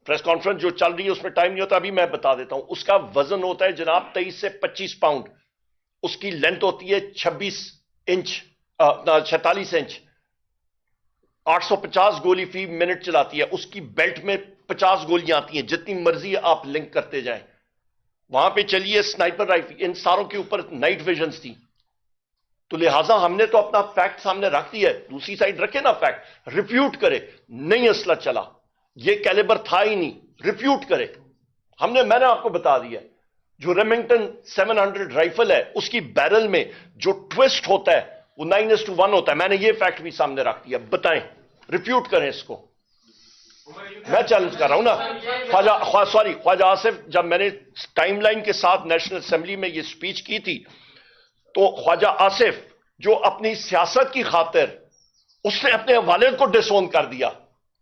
پریس کانفرنس جو چل رہی ہے اس میں ٹائم نہیں ہوتا, ابھی میں بتا دیتا ہوں. اس کا وزن ہوتا ہے جناب 23 سے 25 پاؤنڈ, اس کی لینتھ ہوتی ہے 46 انچ 46 انچ, 850 گولی فی منٹ چلاتی ہے. اس کی بیلٹ میں 50 گولیاں آتی ہیں, جتنی مرضی آپ لنک کرتے جائیں. وہاں پہ چلیے سنائپر رائفل, ان ساروں کے اوپر نائٹ ویژنز تھی. تو لہٰذا ہم نے تو اپنا فیکٹ سامنے رکھ دیا ہے, دوسری سائڈ رکھے نا فیکٹ, ریفیوٹ کرے نہیں اسلحہ چلا, یہ کیلیبر تھا ہی نہیں, ریفیوٹ کرے. میں نے آپ کو بتا دیا جو ریمنگٹن 700 رائفل ہے اس کی بیرل میں جو ٹوسٹ ہوتا ہے وہ 9:1 ہوتا ہے. میں نے یہ فیکٹ بھی سامنے رکھ دیا, بتائیں, ریفیوٹ کریں اس کو. میں چیلنج کر رہا ہوں نا. خواجہ آصف, جب میں نے ٹائم لائن کے ساتھ نیشنل اسمبلی میں یہ سپیچ کی تھی تو خواجہ آصف جو اپنی سیاست کی خاطر اس نے اپنے والد کو ڈس اون کر دیا,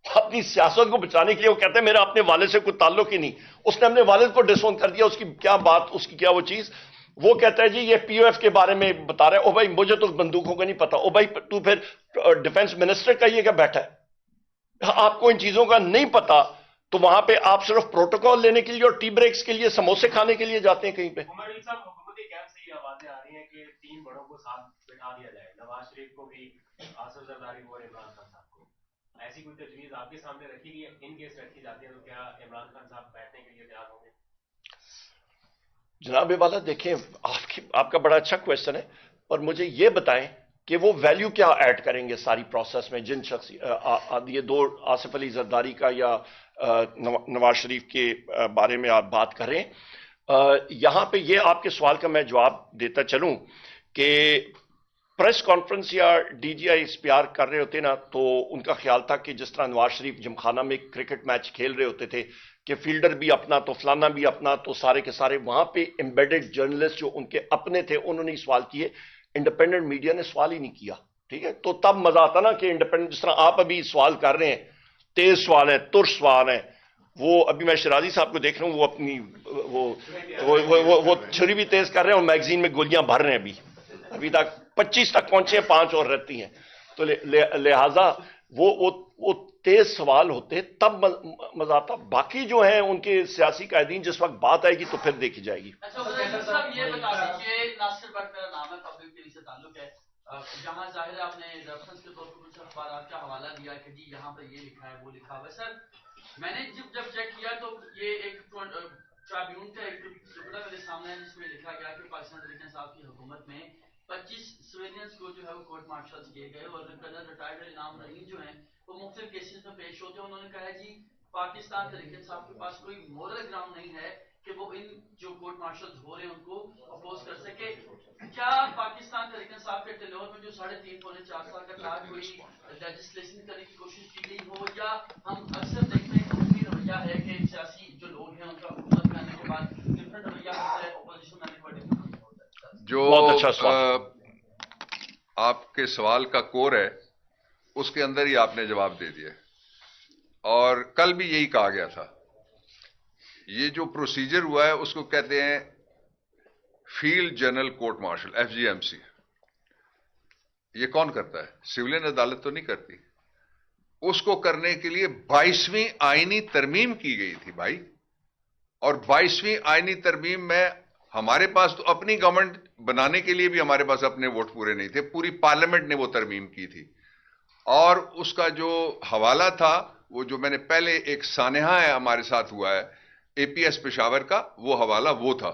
اپنی سیاست کو بچانے کے لیے وہ کہتے ہیں میرا اپنے والد سے کوئی تعلق ہی نہیں, اس نے اپنے والد کو ڈس اون کر دیا. اس کی کیا بات, اس کی کیا وہ چیز, وہ کہتا ہے جی یہ پی او ایف کے بارے میں بتا رہا ہے. او بھائی مجھے تو بندوقوں کا نہیں پتا. او بھائی تو پھر ڈیفنس منسٹر کا یہ کیا بیٹھا ہے, آپ کو ان چیزوں کا نہیں پتا تو وہاں پہ آپ صرف پروٹوکول لینے کے لیے اور ٹی بریکس کے لیے سموسے کھانے کے لیے جاتے ہیں کہیں پہ. حکومتی کیمپ سے یہ آوازیں آ رہی ہیں کہ 3 بڑوں کو ساتھ بٹھا دیا جائے, نواز شریف کو بھی, آصف زرداری کو اور عمران خان صاحب کو. ایسی کوئی تجویز آپ کے سامنے رکھی گئی, ان کیس رکھی جاتی ہے تو کیا عمران خان صاحب بیٹھنے کے لیے تیار ہوں گے؟ جناب والا دیکھیں, آپ کا بڑا اچھا کویشچن ہے, اور مجھے یہ بتائیں کہ وہ ویلیو کیا ایڈ کریں گے ساری پروسیس میں, جن شخص یہ دو آصف علی زرداری کا یا نواز شریف کے بارے میں آپ بات کریں. یہاں پہ یہ آپ کے سوال کا میں جواب دیتا چلوں کہ پریس کانفرنس یا D G I S P R کر رہے ہوتے نا تو ان کا خیال تھا کہ جس طرح نواز شریف جمخانہ میں کرکٹ میچ کھیل رہے ہوتے تھے کہ فیلڈر بھی اپنا تو فلانا بھی اپنا, تو سارے کے سارے وہاں پہ امبیڈڈ جرنلسٹ جو ان کے اپنے تھے انہوں نے سوال کیے, انڈیپینڈنٹ میڈیا نے سوال ہی نہیں کیا. ٹھیک ہے, تو تب مزہ آتا نا کہ انڈیپینڈنٹ, جس طرح آپ ابھی سوال کر رہے ہیں, تیز سوال ہیں, ترش سوال ہیں. وہ ابھی میں شرازی صاحب کو دیکھ رہا ہوں, وہ اپنی وہ چھری بھی تیز کر رہے ہیں اور میگزین میں گولیاں بھر رہے ہیں. ابھی تک 25 تک پہنچے ہیں, 5 اور رہتی ہیں. تو لہذا وہ تیز سوال ہوتے تب مزہ آتا. باقی جو ہیں ان کے سیاسی قائدین, جس وقت بات آئے گی تو پھر دیکھی جائے گی. یہ بتا دیجیے, ناصر بٹ میرا نام ہے, پبلک ٹی وی سے تعلق ہے. جہاں ظاہر ہے آپ نے ریفرنس کے طور پر کچھ اخبارات کا حوالہ دیا کہ جی یہاں پر یہ لکھا ہے وہ لکھا ہوا ہے. سر میں نے جب چیک کیا تو یہ ایک ٹرائبیون کا ایک ٹکڑا میرے سامنے ہے جس میں لکھا گیا کہ پاکستان تحریک انصاف کی حکومت میں 25 سویلینس کو جو ہے وہ کورٹ مارشل کیے گئے, اور کرنل ریٹائرڈ انعام رحیم جو ہیں وہ مختلف کیسز میں پیش ہوتے ہیں. انہوں نے کہا ہے جی پاکستان تحریک انصاف کے پاس کوئی مورل گراؤنڈ نہیں ہے کہ وہ ان جو کورٹ مارشل ہو رہے ہیں ان کو اپوز کر سکے. کیا پاکستان تحریک انصاف کے ٹینور میں جو 3.5-4 سال کا تھا کوئی لیجسلیشن کرنے کی کوشش کی گئی ہو, یا ہم اکثر دیکھتے ہیں کہ رویہ ہے کہ سیاسی جو لوگ ہیں ان کا حکومت میں آنے کے بعد ڈفرنٹ رویہ ہوتا ہے, اپوزیشن میں آنے کے بعد ڈفرنٹ رویہ ہوتا ہے. جو آپ کے سوال کا کور ہے اس کے اندر ہی آپ نے جواب دے دیا، اور کل بھی یہی کہا گیا تھا۔ یہ جو پروسیجر ہوا ہے اس کو کہتے ہیں field general court martial, FGMC۔ یہ کون کرتا ہے؟ سولین عدالت تو نہیں کرتی۔ اس کو کرنے کے لیے 22ویں آئینی ترمیم کی گئی تھی بھائی، اور 22ویں آئینی ترمیم میں ہمارے پاس تو اپنی گورنمنٹ بنانے کے لیے بھی ہمارے پاس اپنے ووٹ پورے نہیں تھے، پوری پارلیمنٹ نے وہ ترمیم کی تھی، اور اس کا جو حوالہ تھا وہ جو میں نے پہلے ایک سانحہ ہے ہمارے ساتھ ہوا ہے APS پشاور کا، وہ حوالہ وہ تھا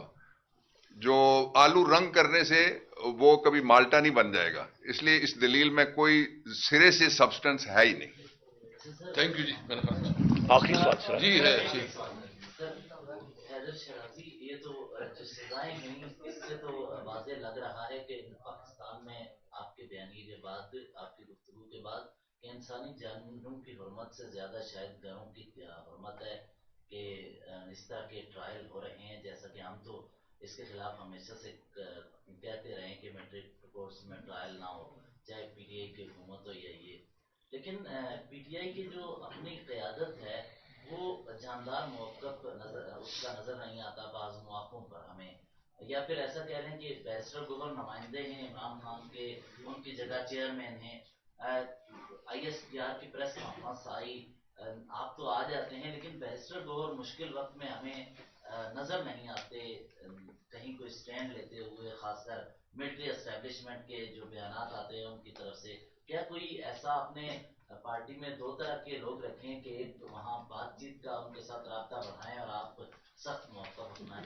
جو آلو رنگ کرنے سے وہ کبھی مالٹا نہیں بن جائے گا، اس لیے اس دلیل میں کوئی سرے سے سبسٹنس ہے ہی نہیں۔ تھینک یو جی، آخری سوال سر۔ جی ہے جی۔ حیدر شیرازی، یہ تو جو سزائیں ہوئیں اس سے تو واضح لگ رہا ہے کہ پاکستان میں آپ کے بیانیے کے بعد، آپ کی گفتگو کے بعد، کہ انسانی جانوں کی حرمت سے زیادہ شاید گھروں کی حرمت ہے کہ اس طرح کے ٹرائل ہو رہے ہیں، جیسا کہ ہم تو اس کے خلاف ہمیشہ سے کہتے رہے کہ میٹرک کورس میں ٹرائل نہ ہو، چاہے PTI کی حکومت ہو یا یہ، لیکن PTI کی جو اپنی قیادت ہے وہ جاندار موقف اس کا نظر نہیں آتا بعض مواقعوں پر ہمیں، یا پھر ایسا کہہ رہے ہیں کہ بیرسٹر گوہر نمائندے ہیں عمران خان کے، ان کی جگہ چیئرمین ہیں، ISPR کی پریس کانفرنس آئی، آپ تو آ جاتے ہیں لیکن بیرسٹر گوہر مشکل وقت میں ہمیں نظر نہیں آتے کہیں کوئی سٹینڈ لیتے ہوئے، خاص کر ملٹری اسٹیبلشمنٹ کے جو بیانات آتے ہیں ان کی طرف سے۔ کیا کوئی ایسا اپنے پارٹی میں دو طرح کے لوگ رکھیں کہ وہاں بات چیت کا ان کے ساتھ رابطہ بڑھائیں اور آپ سخت موقف اپنائیں؟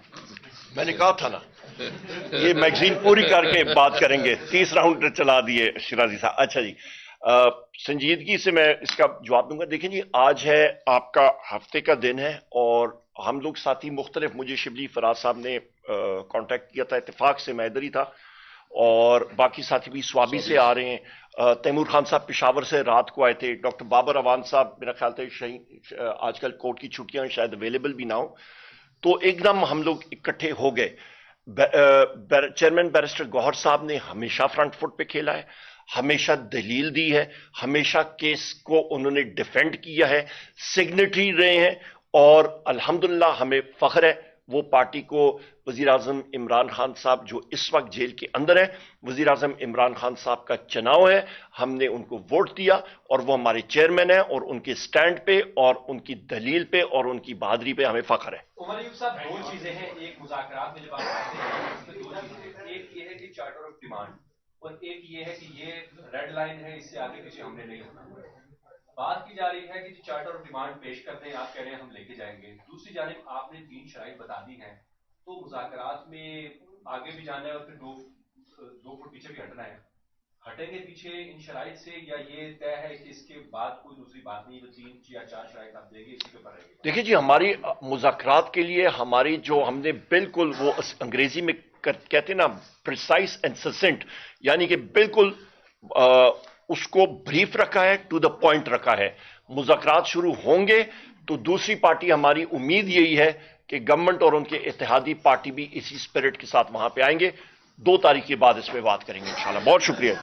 میں نے کہا تھا نا یہ میگزین پوری کر کے بات کریں گے، 30 راؤنڈ چلا دیے شیرازی صاحب۔ اچھا جی، سنجیدگی سے میں اس کا جواب دوں گا۔ دیکھیں جی، آج ہے آپ کا ہفتے کا دن ہے، اور ہم لوگ ساتھی مختلف، مجھے شبلی فراز صاحب نے کانٹیکٹ کیا تھا، اتفاق سے میں ادھر ہی تھا، اور باقی ساتھی بھی سوابی سے آ رہے ہیں، تیمور خان صاحب پشاور سے رات کو آئے تھے، ڈاکٹر بابر اوان صاحب میرا خیال تھا آج کل کورٹ کی چھٹیاں شاید اویلیبل بھی نہ ہو، تو ایک دم ہم لوگ اکٹھے ہو گئے۔ چیئرمین بیرسٹر گوہر صاحب نے ہمیشہ فرنٹ فٹ پہ کھیلا ہے، ہمیشہ دلیل دی ہے، ہمیشہ کیس کو انہوں نے ڈیفینڈ کیا ہے، سگنیٹری رہے ہیں، اور الحمدللہ ہمیں فخر ہے وہ پارٹی کو وزیر اعظم عمران خان صاحب جو اس وقت جیل کے اندر ہے، وزیر اعظم عمران خان صاحب کا چناؤ ہے، ہم نے ان کو ووٹ دیا اور وہ ہمارے چیئرمین ہیں، اور ان کے سٹینڈ پہ اور ان کی دلیل پہ اور ان کی بہادری پہ ہمیں فخر ہے۔ عمر ایوب صاحب، دو چیزیں ہیں، ایک مذاکرات میں جب آپ آتے ہیں اس میں دو چیزیں ہیں، ایک یہ ہے کہ چارٹر آف ڈیمانڈ، اور ایک یہ ہے کہ یہ ریڈ لائن ہے، اس سے آگے پیچھے ہم نے نہیں ہونا۔ بات کی جا رہی ہے کہ چارٹر آف ڈیمانڈ پیش کرتے ہیں، آپ کہہ رہے ہیں ہم لے کے جائیں گے، دوسری جانب آپ نے 3 شرائط بتا دی ہیں، تو مذاکرات میں آگے بھی جانا ہے اور پھر دو فٹ پیچھے بھی ہٹنا ہے، ہٹیں گے پیچھے ان شرائط سے، یا یہ طے ہے کہ اس کے بعد کوئی دوسری بات نہیں، وہ 3 یا 4 شرائط آپ دیں گے، اسی کے پر رہیں گے؟ دیکھیں جی، ہماری مذاکرات کے لیے ہماری جو ہم نے بالکل وہ انگریزی میں کہتے ہیں نا پریسائز اینڈ سسنٹ، یعنی کہ بالکل اس کو بریف رکھا ہے، ٹو دا پوائنٹ رکھا ہے۔ مذاکرات شروع ہوں گے تو دوسری پارٹی، ہماری امید یہی ہے کہ گورنمنٹ اور ان کے اتحادی پارٹی بھی اسی اسپرٹ کے ساتھ وہاں پہ آئیں گے۔ 2 تاریخ کے بعد اس پہ بات کریں گے انشاءاللہ۔ بہت شکریہ۔